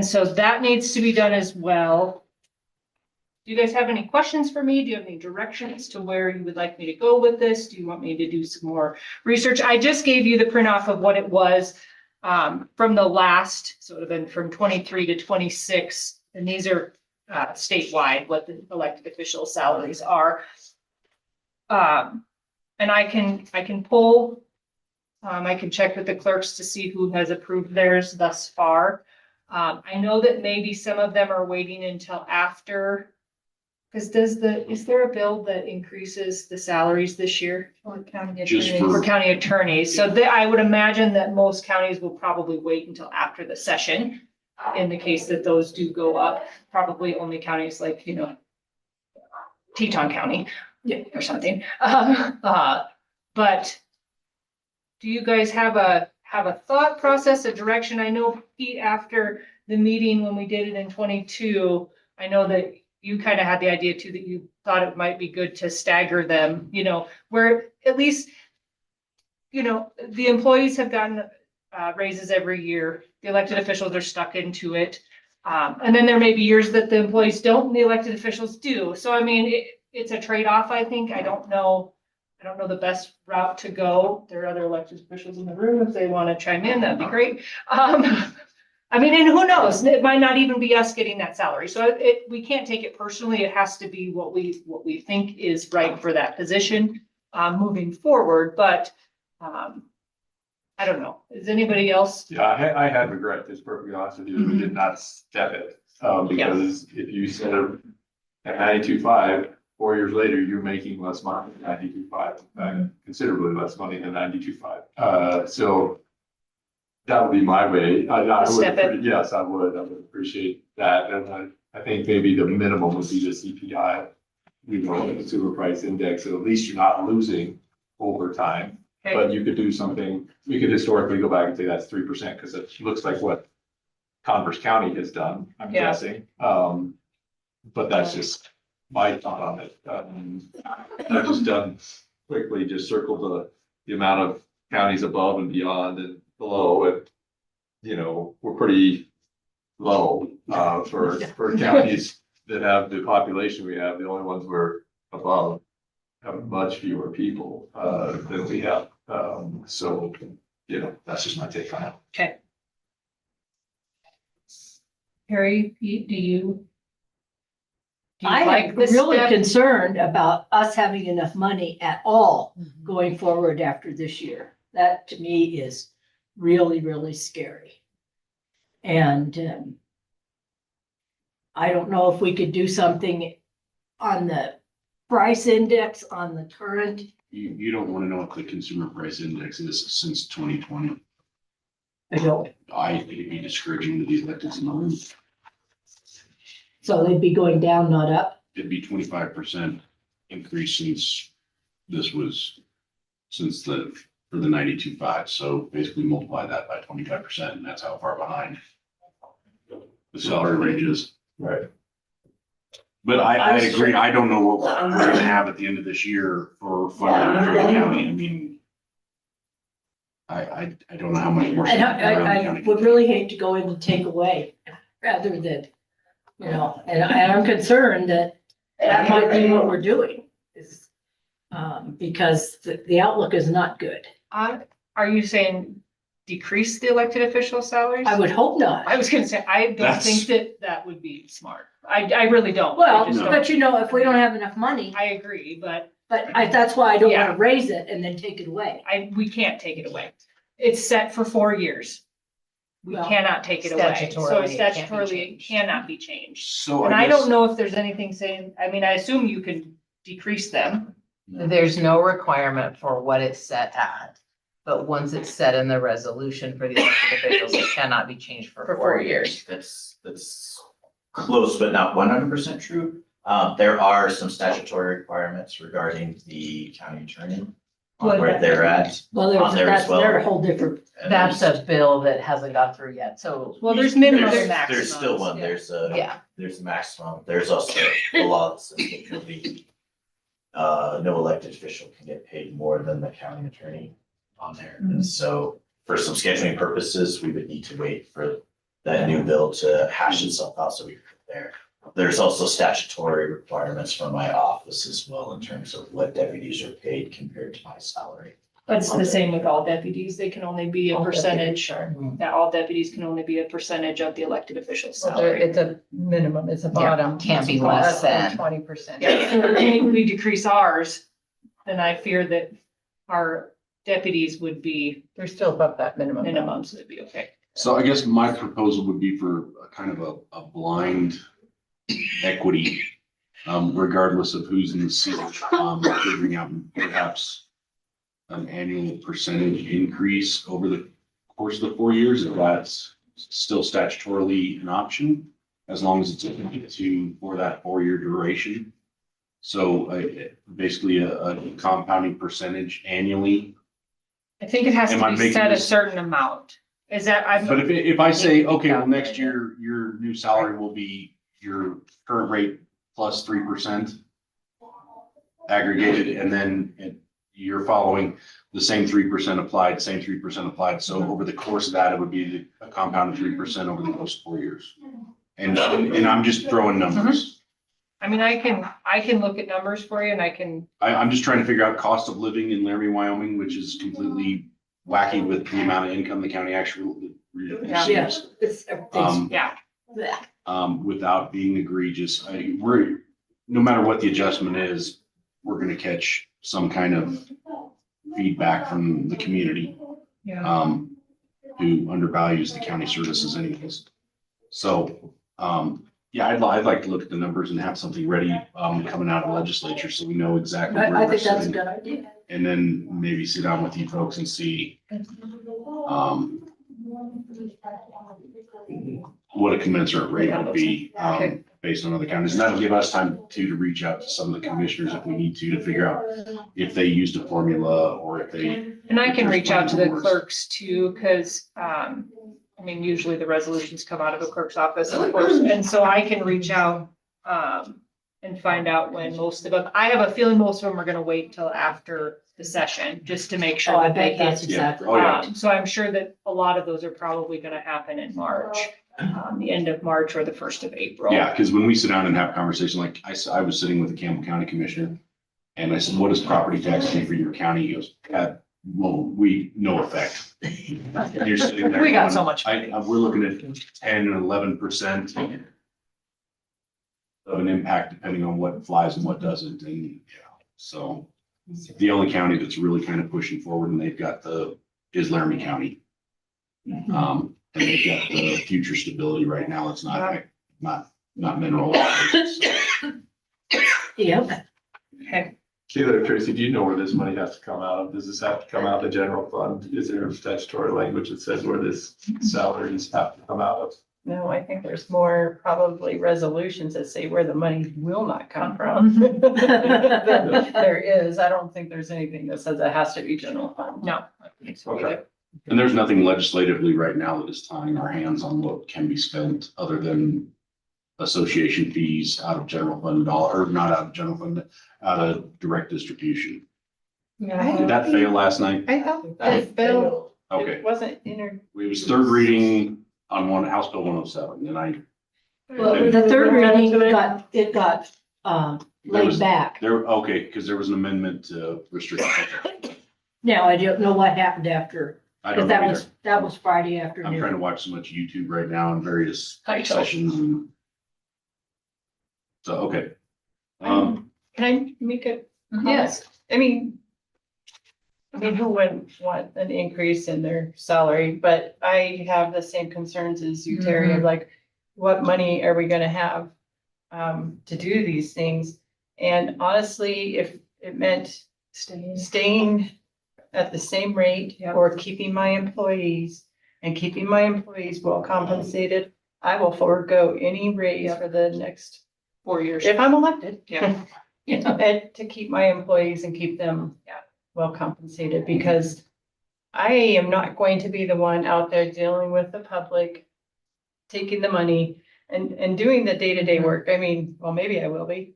so that needs to be done as well. Do you guys have any questions for me? Do you have any directions to where you would like me to go with this? Do you want me to do some more research? I just gave you the print off of what it was from the last, so it would have been from 23 to 26. And these are statewide, what the elected official salaries are. And I can pull, I can check with the clerks to see who has approved theirs thus far. I know that maybe some of them are waiting until after. Because is there a bill that increases the salaries this year? For county Just attorneys. For county attorneys. So I would imagine that most counties will probably wait until after the session. In the case that those do go up, probably only counties like, Teton County or something. But do you guys have a thought process, a direction? I know Pete, after the meeting when we did it in 22, I know that you kind of had the idea too, that you thought it might be good to stagger them, where at least, the employees have gotten raises every year. The elected officials are stuck into it. And then there may be years that the employees don't and the elected officials do. So, I mean, it's a trade-off, I think. I don't know the best route to go. There are other elected officials in the room. If they want to chime in, that'd be great. I mean, and who knows? It might not even be us getting that salary. So we can't take it personally. It has to be what we think is right for that position moving forward. But I don't know. Is anybody else? Yeah, I had regret, to be perfectly honest with you, we did not step it. Because if you set it at 92.5, 4 years later, you're making less money than 92.5, considerably less money than 92.5. So that would be my way. Step it. Yes, I would appreciate that. And I think maybe the minimum would be the CPI, consumer price index. So at least you're not losing over time. Okay. But you could do something, we could historically go back and say that's 3%, because it looks like what Converse County has done, I'm Yeah. guessing. But that's just my thought on it. I've just done quickly, just circled the amount of counties above and beyond and below, and we're pretty low for counties that have the population we have. The only ones we're above have much fewer people than we have. So that's just my take on it. Okay. Harry, Pete, do you I like am this really step? concerned about us having enough money at all going forward after this year. That to me is really, really scary. And I don't know if we could do something on the price index on the current. You don't want to know what the consumer price index is since 2020. I don't, I think it'd be discouraging to the electeds in the room. so they'd be going down, not up. It'd be 25% increase for the 92.5. So basically multiply that by 25%, and that's how far behind the salary range is. Right. But I agree. I don't know what we're gonna have at the end of this year for funding for the county. I mean, I don't know how much more. And stuff around the I county would can really hate to go in and take away rather than, you know, and I'm concerned that that might be what we're doing is, because the outlook is not good. Are you saying decrease the elected official salaries? I would hope not. I was gonna say, I don't That's- think that that would be smart. I really don't. I Well, just No. don't. but you know, if we don't have enough money, I agree, but that's why I don't Yeah. wanna raise it and then take it away. we can't take it away. It's set for 4 years. We Well, cannot take it away. So statutorily, it can't be statutorily, it changed. cannot be changed. So And I guess- don't know if there's anything saying, I mean, I assume you can decrease them. There's no requirement for what it's set at. But once it's set in the resolution for the elected officials, it cannot be changed for 4 years. That's close but not 100% true. There are some statutory requirements regarding the county attorney on where they're at. Well, On there as that's, well. they're a whole different, And That's a bill that hasn't gone through yet, so. Well, there's minimum there's- and maximum. There's still one, Yeah. Yeah. there's a maximum, there's also the law that says that can be, no elected official can get paid more than the county attorney on there. And so for some scheduling purposes, we would need to wait for that new bill to hash itself out so we can get there. There's also statutory requirements from my office as well in terms of what deputies are paid compared to my salary. It's the same with all deputies. They can only be a percentage. Yeah, all deputies can only be a percentage of the elected official's salary. It's a minimum, it's a bottom. can't be less than. 20%. If we decrease ours, then I fear that our deputies would be They're still above that minimum. minimums, so it'd be okay. So I guess my proposal would be for a kind of a blind equity, regardless of who's in the seat, figuring out perhaps an annual percentage increase over the course of the 4 years, if that's still statutorily an option, as long as it's limited to for that 4-year duration. So basically a compounding percentage annually. I think it has Am to I be making set a this- certain amount. Is that, I'm, But if I say, okay, well, calculated. next year, your new salary will be your current rate plus 3% aggregated, and then you're following the same 3% applied, same 3% applied. So over the course of that, it would be a compounded 3% over the course of 4 years. And I'm just throwing numbers. I mean, I can look at numbers for you and I can, I'm just trying to figure out cost of living in Laramie, Wyoming, which is completely wacky with the amount of income the county actually receives. yes, it's, everything's, Um, yeah. without being egregious. No matter what the adjustment is, we're gonna catch some kind of feedback from the community, Yeah. who undervalues the county services anyways. So, yeah, I'd like to look at the numbers and have something ready, coming out of the legislature, so we know exactly where I we're think that's a sitting. good idea. And then maybe sit down with you folks and see, what a commensurate rate would be, based on other counties. And that'll give us time to reach out to some of the commissioners if we need to figure out if they used a formula or if they. And I can reach out to the Works. clerks too, because, I mean, usually the resolutions come out of the clerk's office, of course, and so I can reach out, and find out when most of them, I have a feeling most of them are gonna wait till after the session, just to make Oh, sure I that they bet that's get. exactly. Oh, yeah. So I'm sure that a lot of those are probably gonna happen in March, the end of March or the 1st of April. Yeah, because when we sit down and have a conversation, like I was sitting with the Campbell County Commissioner. And I said, what does property tax do for your county? He goes, well, no effect. You're sitting there We got going, so much money. we're looking at 10 and 11% of an impact depending on what flies and what doesn't. And, yeah, so the only county that's really kind of pushing forward and they've got is Laramie County. And they've got the future stability right now. It's not not mineral waters. Yep. Okay. Keila, Tracy, do you know where this money has to come out of? Does this have to come out of the general fund? Is there statutory language that says where this salaries have to come out of? No, I think there's more probably resolutions that say where the money will not come from. There is. I don't think there's anything that says it has to be general fund. No. Okay. And there's nothing legislatively right now that is tying our hands on what can be spent other than association fees out of general fund dollar, or not out of general fund, out of direct distribution. Did that fail last night? I thought that bill, Okay, it wasn't it was third reading on House Bill 107, and Well, the third reading got There laid was- back. okay, because there was an amendment to restrict. Now, I don't know what happened after, I because don't know either. that was Friday I'm trying to afternoon. watch so much YouTube right now and various I know. sessions and. So, okay. Can I make a? comment? Yes. I mean, who wouldn't want an increase in their salary, but I have the same concerns as you, Terry, of like, what money are we gonna have to do these things? And honestly, if it meant staying at the same rate or keeping my employees and keeping my employees well compensated, I will forego any raise for the next 4 years. if I'm elected. Yeah. And to keep my employees and keep them well compensated, because I am not going to be the one out there dealing with the public, taking the money and doing the day-to-day work. I mean, well, maybe I will be.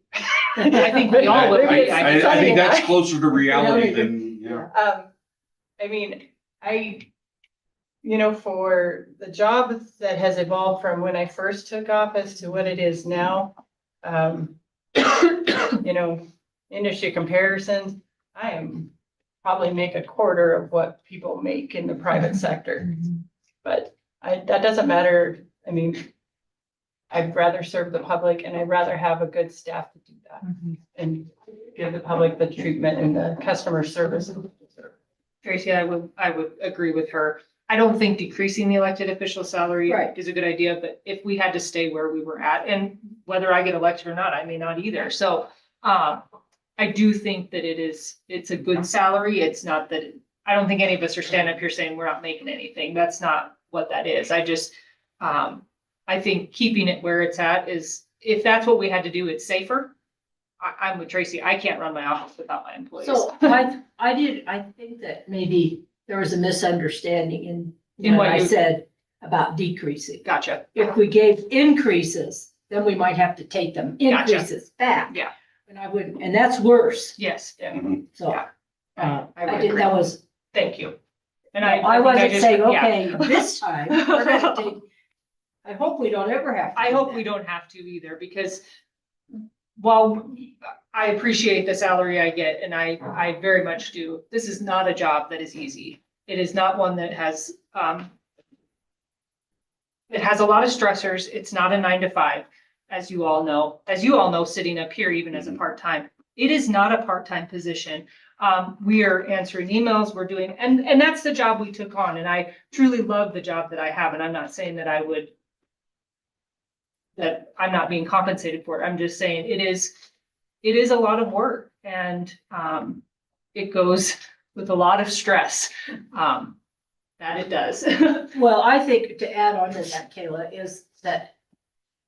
I think we all will be. I think that's closer to reality than, yeah. I mean, for the job that has evolved from when I first took office to what it is now, industry comparisons, I am probably make a quarter of what people make in the private sector. But that doesn't matter. I mean, I'd rather serve the public and I'd rather have a good staff to do that and give the public the treatment and the customer service. Tracy, I would agree with her. I don't think decreasing the elected official salary Right. is a good idea, but if we had to stay where we were at, and whether I get elected or not, I may not either. So, I do think that it's a good salary. It's not that, I don't think any of us are standing up here saying we're not making anything. That's not what that is. I just, I think keeping it where it's at is, if that's what we had to do, it's safer. I'm with Tracy. I can't run my office without my employees. So I think that maybe there was a misunderstanding in In what what I you- said about decreasing. Gotcha. If we gave increases, then we might have to take them Gotcha. increases back. Yeah. And I wouldn't, and that's worse. Yes, So, Yeah. I would I did, agree. that was, thank you. And I think wasn't just- saying, yeah. okay, this time, we're gonna take, I hope we don't ever have to. I do hope that. we don't have to either, because while I appreciate the salary I get, and I very much do, this is not a job that is easy. It is not one that has, it has a lot of stressors. It's not a 9 to 5, as you all know, sitting up here, even as a part-time. It is not a part-time position. We are answering emails, we're doing, and that's the job we took on. And I truly love the job that I have. And I'm not saying that that I'm not being compensated for it. I'm just saying it is a lot of work, and it goes with a lot of stress. That it does. Well, I think to add on to that, Kayla, is that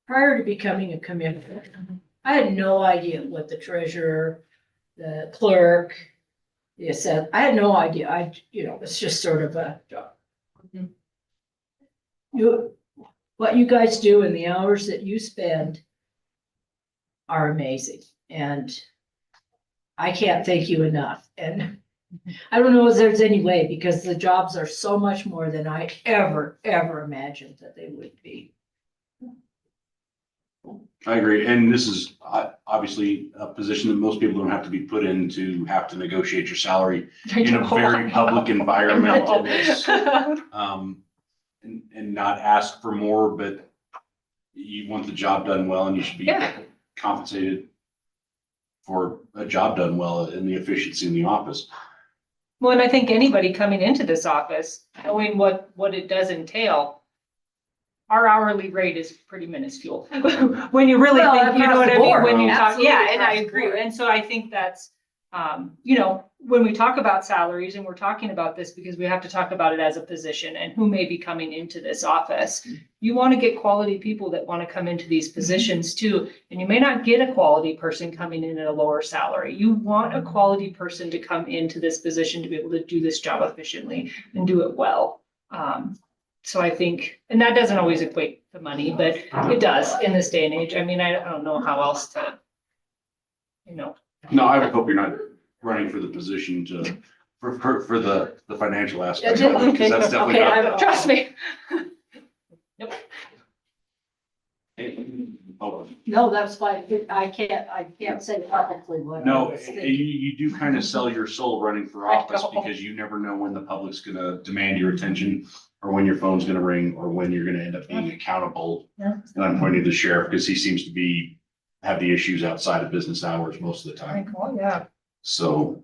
prior to becoming a commissioner, I had no idea what the treasurer, the clerk, the assessor, I had no idea. It's just sort of a job. What you guys do and the hours that you spend are amazing, and I can't thank you enough. And I don't know if there's any way, because the jobs are so much more than I ever imagined that they would be. I agree, and this is obviously a position that most people don't have to be put in to have to negotiate your salary in a very public environment. I know. And it's, and not ask for more, but you want the job done well, and you should be Yeah. compensated for a job done well and the efficiency in the office. Well, and I think anybody coming into this office, knowing what it does entail, our hourly rate is pretty minuscule. When you really Well, think, you know across what the I mean, board, when you talk, absolutely yeah, and I across the agree. board. And so I think that's, you know, when we talk about salaries, and we're talking about this because we have to talk about it as a position and who may be coming into this office. You want to get quality people that want to come into these positions too. And you may not get a quality person coming in at a lower salary. You want a quality person to come into this position to be able to do this job efficiently and do it well. So I think, and that doesn't always equate to money, but it does in this day and age. I mean, I don't know how else to, you know. No, I would hope you're not running for the position to, for the financial aspect. Yeah, of it, 'cause that's definitely okay, not. Trust me. Oh, No, that's fine. I can't say publicly what I no, was you, thinking. you do kind of sell your soul running for I office know. because you never know when the public's gonna demand your attention or when your phone's gonna ring or when you're gonna end up being accountable. Yeah. And I'm pointing to the sheriff because he seems to have the issues outside of business hours most of the I time. think, well, yeah. So,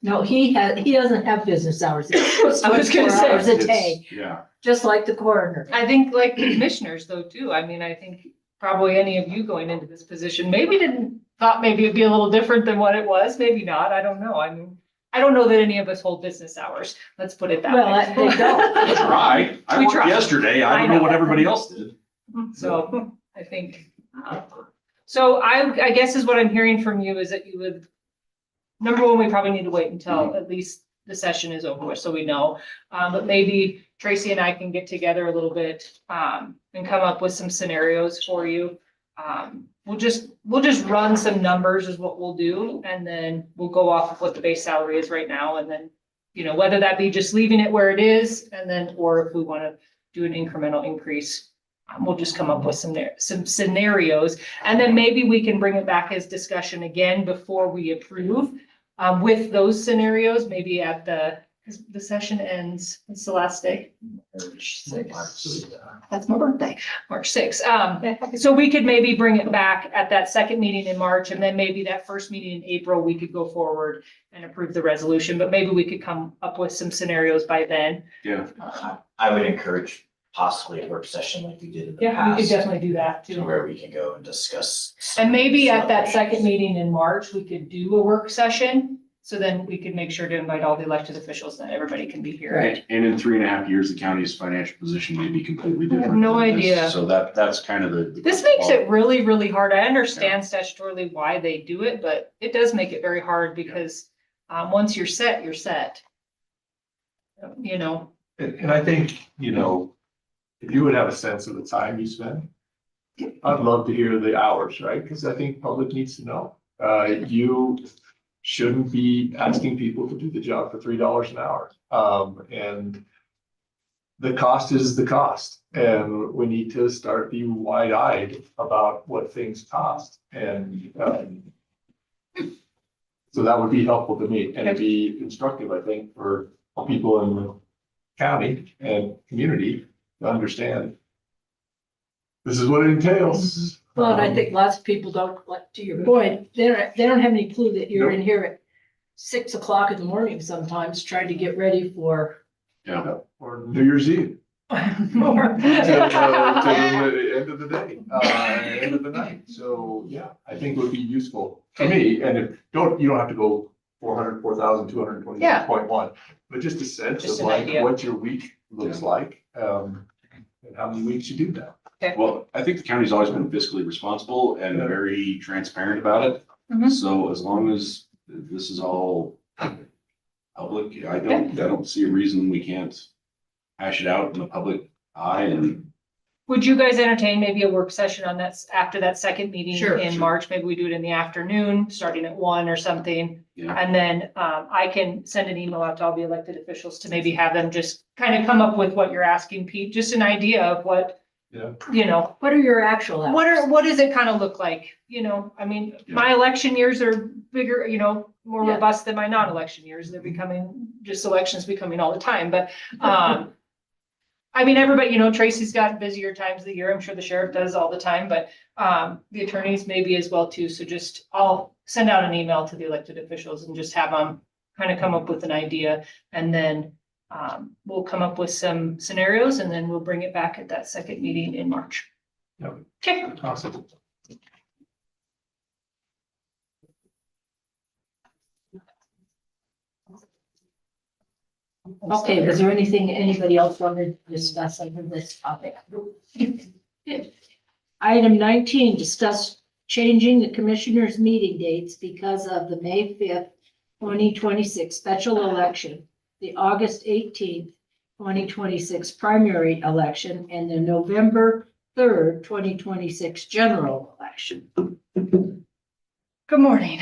No, he doesn't have business hours. I was gonna 24 say. hours a day, it's, yeah, just like the coroner. I think like the commissioners though, too. I mean, I think probably any of you going into this position, thought maybe it'd be a little different than what it was. Maybe not. I don't know. I mean, I don't know that any of us hold business hours. Let's put it that Well, way. they don't. I try. I We worked try. yesterday. I I don't know know. what everybody else did. So I think, so I guess is what I'm hearing from you is that you would, number one, we probably need to wait until at least the session is over with, so we know. But maybe Tracy and I can get together a little bit, and come up with some scenarios for you. We'll just run some numbers is what we'll do, and then we'll go off of what the base salary is right now, and then, you know, whether that be just leaving it where it is, and then, or if we want to do an incremental increase, we'll just come up with some scenarios, and then maybe we can bring it back as discussion again before we approve. With those scenarios, maybe at because the session ends, it's the last day. March 6th. That's my birthday, March 6th. So we could maybe bring it back at that second meeting in March, and then maybe that first meeting in April, we could go forward and approve the resolution, but maybe we could come up with some scenarios by then. Yeah. I would encourage possibly a work session like we did in the Yeah, we could past, definitely do that to too. where we can go and discuss. And maybe at that some second issues. meeting in March, we could do a work session. So then we could make sure to invite all the elected officials, that everybody can be here. Right. And in 3.5 years, the county's financial position may be completely I have different. no than this. idea. So that's kind of the. This makes it really, really hard. I understand statutorily why they do it, but it does make it very hard because once you're set, you're set. You know, And I think, you know, if you would have a sense of the time you spend, I'd love to hear the hours, right? Because I think public needs to know. You shouldn't be asking people to do the job for $3 an hour. And the cost is the cost. And we need to start being wide-eyed about what things cost. And so that would be helpful to me and it'd be instructive, I think, for people in the county and community to understand. This is what it entails. Well, and I think lots of people don't, like, to your point, they don't have any clue that you're in here at 6 o'clock in the morning sometimes trying to get ready for. Yeah. Or New Year's Eve. Till the end of the day, end of the night. So, yeah, I think it would be useful for me. And if, you don't have to go 404,220.1, but just a sense Just of an like idea. what your week looks like. And how many weeks you do that. Well, I think the county's always been fiscally responsible and very transparent about it. Mhm. So as long as this is all public, I don't see a reason we can't hash it out in the public eye and. would you guys entertain maybe a work session on that after that second meeting Sure, in sure. March? Maybe we do it in the afternoon, starting at 1 or something. Yeah. And then I can send an email out to all the elected officials to maybe have them just kind of come up with what you're asking, Pete, just an idea of what, Yeah. you know, What are your actual hours? what does it kind of look like? You know, I mean, my election years are bigger, you know, more Yeah. robust than my non-election years. They're becoming, just elections becoming all the time, but I mean, everybody, you know, Tracy's got busier times of the year. I'm sure the sheriff does all the time, but the attorneys maybe as well too. So just, I'll send out an email to the elected officials and just have them kind of come up with an idea. And then we'll come up with some scenarios and then we'll bring it back at that second meeting in March. Yep. Okay. Awesome. Okay, was there anything anybody else wanted to discuss under this topic? Item 19, discuss changing the commissioners' meeting dates because of the May 5th, 2026 special election, the August 18th, 2026 primary election, and the November 3rd, 2026 general election. Good morning,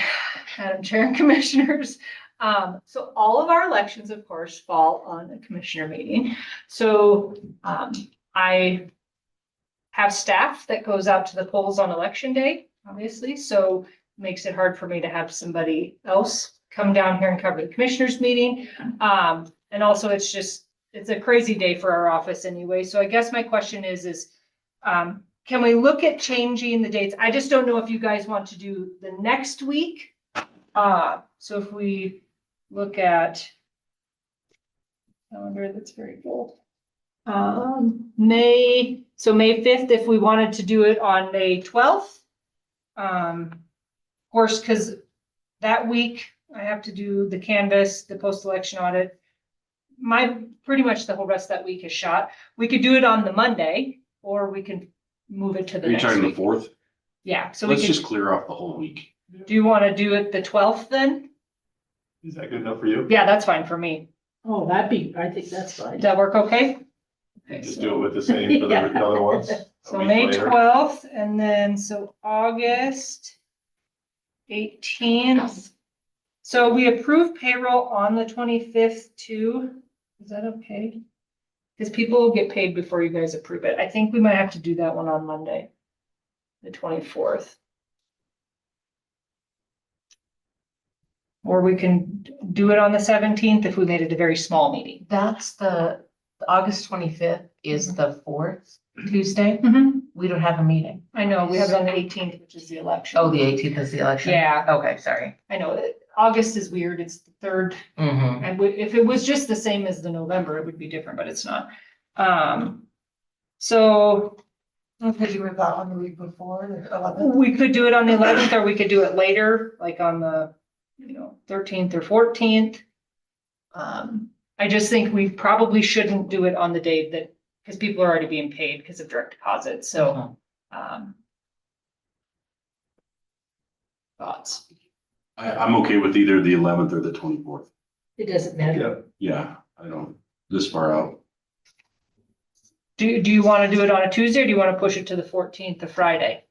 Madam Chair and Commissioners. So all of our elections, of course, fall on a commissioner meeting. So I have staff that goes out to the polls on election day, obviously, so makes it hard for me to have somebody else come down here and cover the commissioners meeting. And also it's a crazy day for our office anyway. So I guess my question is can we look at changing the dates? I just don't know if you guys want to do the next week. So if we look at calendar, that's very full. May 5th, if we wanted to do it on May 12th. Of course, because that week I have to do the canvas, the post-election audit. Pretty much the whole rest of that week is shot. We could do it on the Monday, or we can move it to the Are you next talking the week. 4th? Yeah, so we Let's could, just clear off the whole week. do you want to do it the 12th then? Is that good enough for you? Yeah, that's fine for me. Oh, I think that's fine. Does that work okay? Okay, Just so- do it with the same for the Yeah. other ones. So A week May later. 12th, and then so August 18th. So we approve payroll on the 25th too. Is that okay? Because people will get paid before you guys approve it. I think we might have to do that one on Monday, the 24th. Or we can do it on the 17th if we made it a very small meeting. That's the August 25th is the fourth Tuesday. We don't have a meeting. I know, we have it on the 18th, which is the election. Oh, the 18th is the election? Yeah. Okay, sorry. I know, August is weird, it's the 3rd. Mhm. And if it was just the same as the November, it would be different, but it's not. So Could you move that on the week before, the 11th? we could do it on the 11th, or we could do it later, like on the, 13th or 14th. I just think we probably shouldn't do it on the day that, because people are already being paid because of direct deposit, so. Thoughts? I'm okay with either the 11th or the 24th. It doesn't matter. Yeah, I don't, this far out. Do you want to do it on a Tuesday, or do you want to push it to the 14th, the Friday?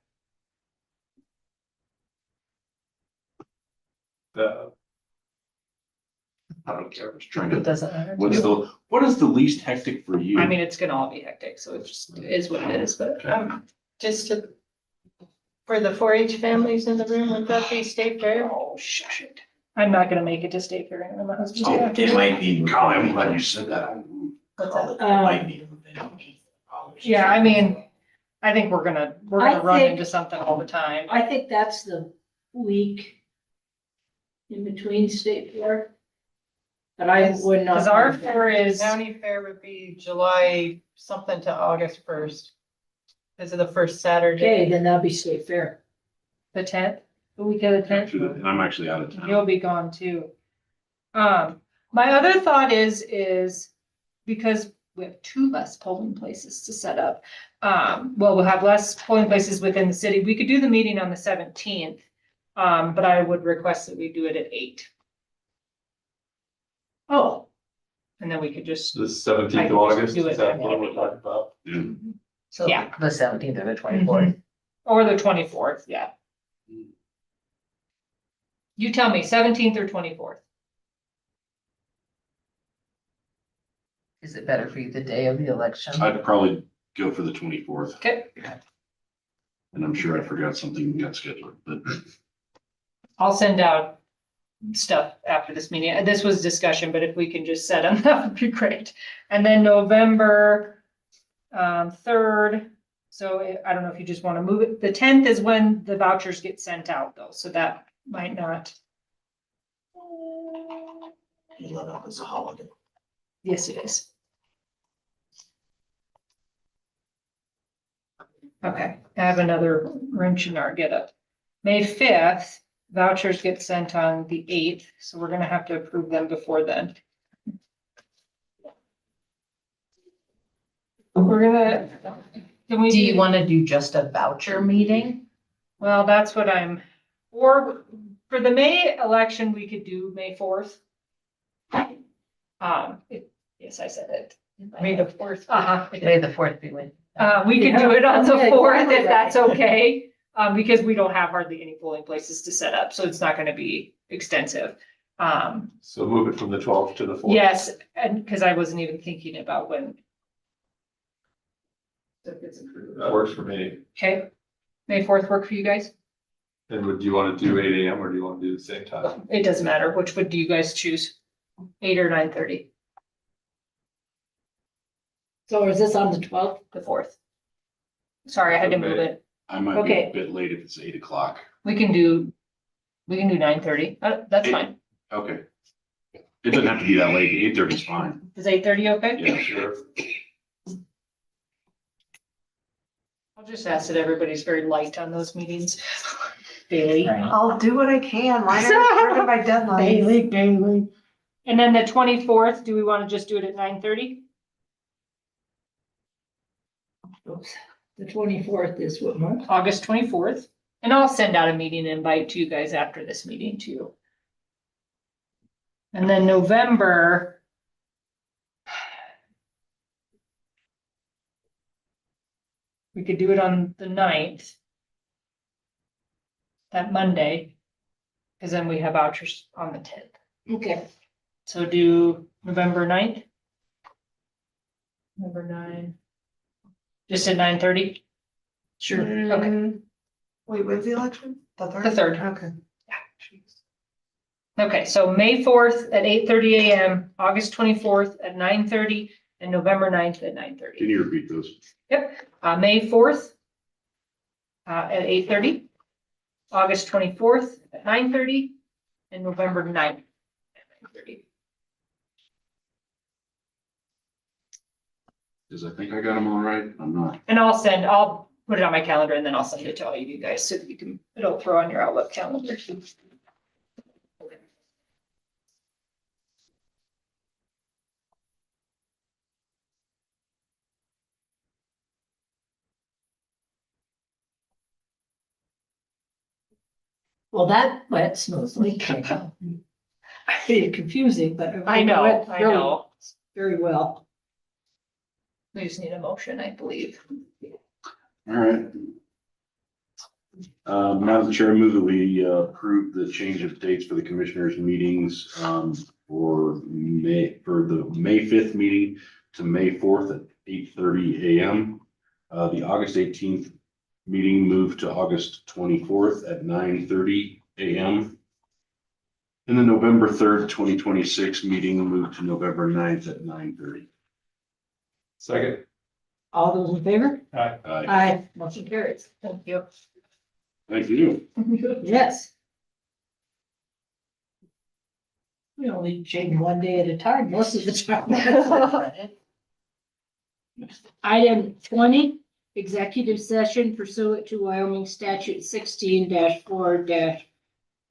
I don't care. Just trying It to, doesn't matter. what is the least hectic for you? I mean, it's gonna all be hectic, so it just is what it is, but. Just for the 4-H families in the room, would that be state fair? Oh, shush it. I'm not gonna make it to state fair, and my husband's Oh, gonna. It might be. Golly, I'm glad you said that. What's that? It might be. Yeah, I mean, I think we're gonna I run think- into something all the time. I think that's the week in between state fair. But I would not. Cause our fair is, County fair would be July something to August 1st. Is it the first Saturday? Okay, then that'll be state fair. the 10th, the week of the 10th. And I'm actually out of town. You'll be gone too. My other thought is because we have 2 less polling places to set up. We'll have less polling places within the city. We could do the meeting on the 17th. But I would request that we do it at 8. Oh, And then we could just, The I 17th can of just August, do it is that then. what we're talking about? Yeah. So Yeah. the 17th or the 24th. or the 24th, yeah. You tell me, 17th or 24th? Is it better for you the day of the election? I'd probably go for the 24th, Okay, and I'm sure I forgot something got scheduled, but I'll send out stuff after this meeting. This was discussion, but if we can just set them, that would be great. And then November 3rd. So I don't know if you just want to move it. The 10th is when the vouchers get sent out though, so that might not. 11th is a holiday. Yes, it is. Okay, I have another wrench in our getup. May 5th, vouchers get sent on the 8th, so we're gonna have to approve them before then. We're gonna, can we? Do you want to do just a voucher meeting? Well, that's what I'm, or for the May election, we could do May 4th. Yes, I said it. May the 4th. May the 4th be with. We could do it on the Yeah, 4th exactly. if that's okay, because we don't have hardly any polling places to set up, so it's not gonna be extensive. So move it from the 12th to the 4th. Yes, and because I wasn't even thinking about when. That works for me. Okay, May 4th work for you guys? And would you want to do 8 AM or do you want to do the same time? It doesn't matter, which would do you guys choose? 8 or 9:30, So is this on the 12th? the 4th? Sorry, I had to move it. I might be Okay. a bit late if it's 8 o'clock. We can do 9:30. That's fine. Okay. It doesn't have to be that late. 8:30 is fine. Is 8:30 okay? Yeah. Sure. I'll just ask that everybody's very light on those meetings. Bailey. I'll do what I can. Mine are driven by deadlines. Bailey. And then the 24th, do we want to just do it at 9:30? Oops. The 24th is what month? August 24th. And I'll send out a meeting invite to you guys after this meeting too. And then November. We could do it on the 9th. That Monday. Because then we have vouchers on the 10th. Okay. So do November 9th. November 9. Just at 9:30? Sure. Okay. Wait, when's the election? The third? The 3rd. Okay. Okay, so May 4th at 8:30 AM, August 24th at 9:30, and November 9th at 9:30. Can you repeat those? Yep, May 4th at 8:30, August 24th at 9:30, and November 9th at 9:30. Because I think I got them all right. I'm not. And I'll put it on my calendar and then I'll send it to all of you guys so that you can, it'll throw on your Outlook calendar. Well, that went smoothly. Pretty confusing, but. I it know, went I really- know. Very well. We just need a motion, I believe. All right. Madam Chair, I move that we approve the change of dates for the commissioners' meetings for the May 5th meeting to May 4th at 8:30 AM. The August 18th meeting moved to August 24th at 9:30 AM. And the November 3rd, 2026 meeting moved to November 9th at 9:30. Second. All those in favor? Aye. Aye. Motion carries. Thank you. Thank you. Yes. We only change one day at a time, most of the time. Item 20, executive session pursuant to Wyoming statute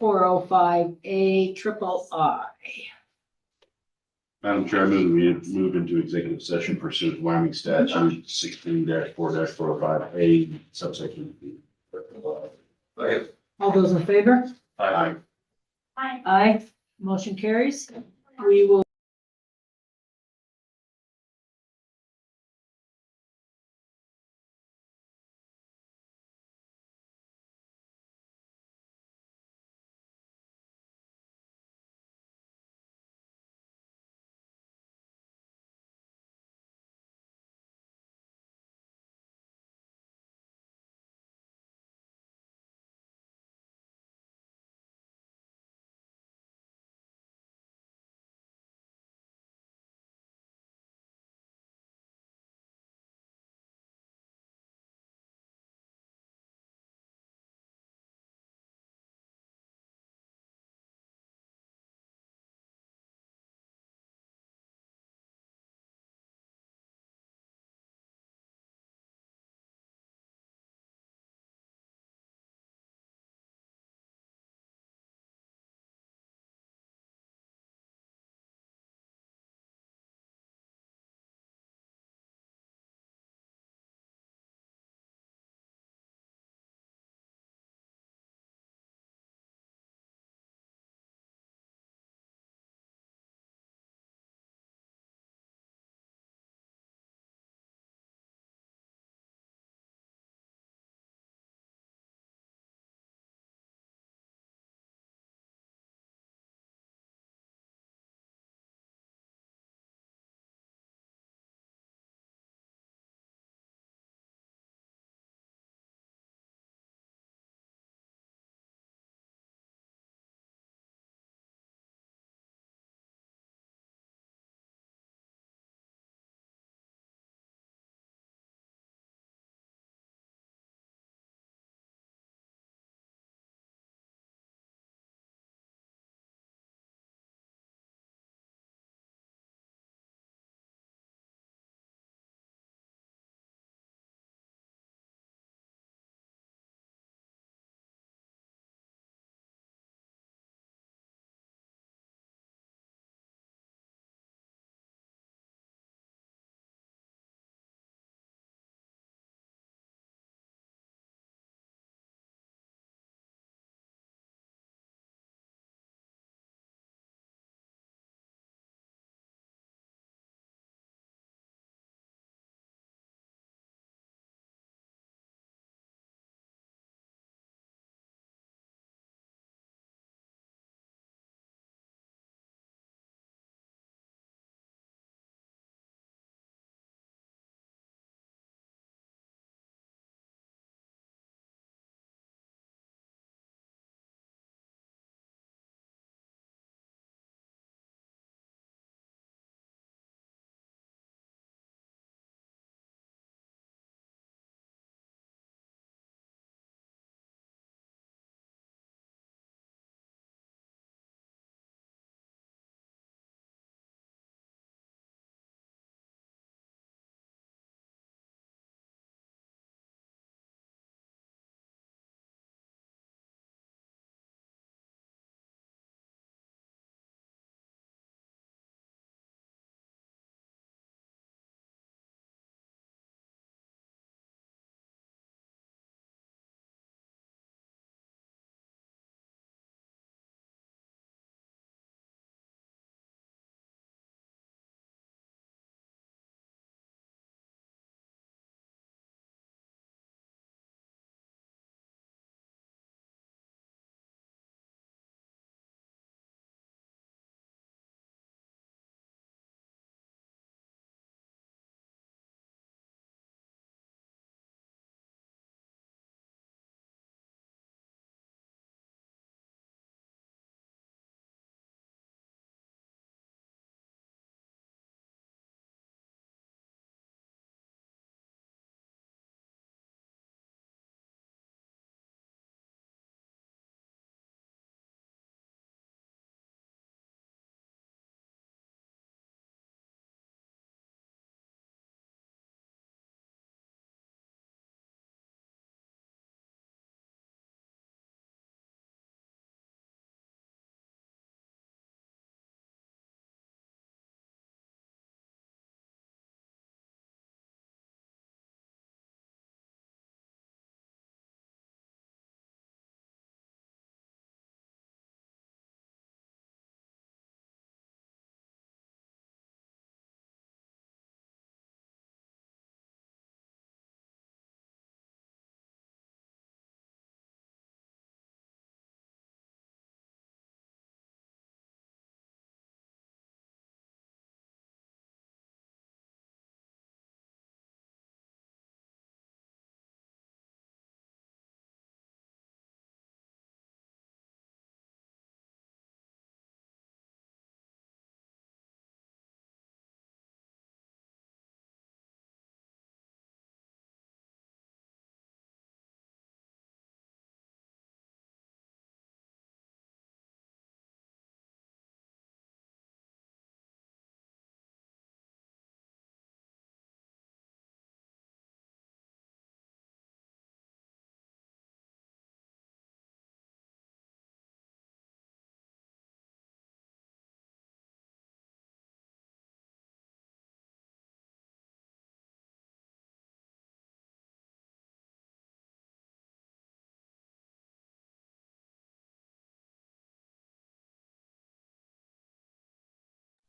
16-4-405A triple I. Madam Chair, I move we move into executive session pursuant to Wyoming statute 16-4-405A subsection B. All those in favor? Aye. Aye. Motion carries. We will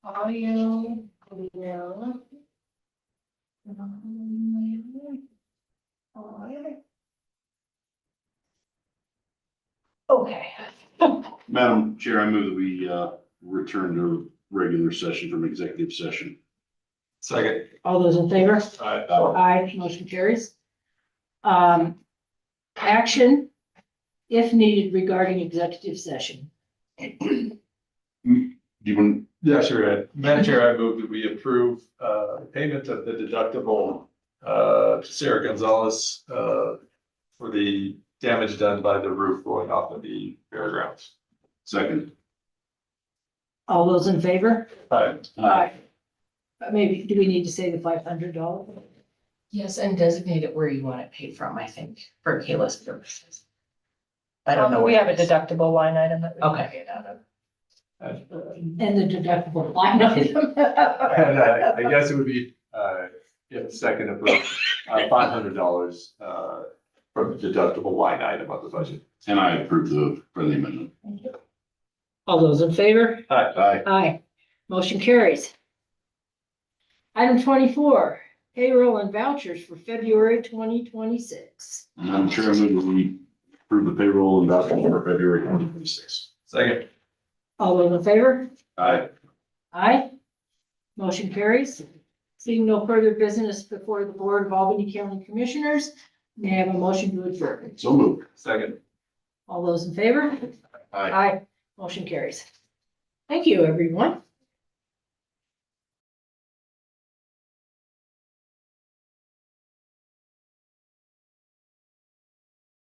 audio, video. Okay. Madam Chair, I move that we return to regular session from executive session. Second. All those in favor? Aye. Aye, motion carries. Action, if needed regarding executive session. Do you want, Yeah, sure, Ed. Madam Chair, I move that we approve, payment of the deductible, to Sarah Gonzalez, for the damage done by the roof going off of the fairgrounds. second? All those in favor? Aye. Aye. Maybe, do we need to say the $500? Yes, and designate it where you want it paid from, I think, for Kayla's purposes. I don't know. We where have a it is. deductible line item that we can Okay. pay it out of. And the deductible line item. And I guess it would be, if second approved, $500, from the deductible line item of the budget. And I approve the friendly amendment. All those in favor? Aye. Aye. Motion carries. Item 24, payroll and vouchers for February 2026. Madam Chair, I move that we approve the payroll and voucher for February 2026. Second. All those in favor? Aye. Aye. Motion carries. Seeing no further business before the Board of Albany County Commissioners, may I have a motion to adjourn? So moved. Second. All those in favor? Aye. Aye. Motion carries. Thank you, everyone.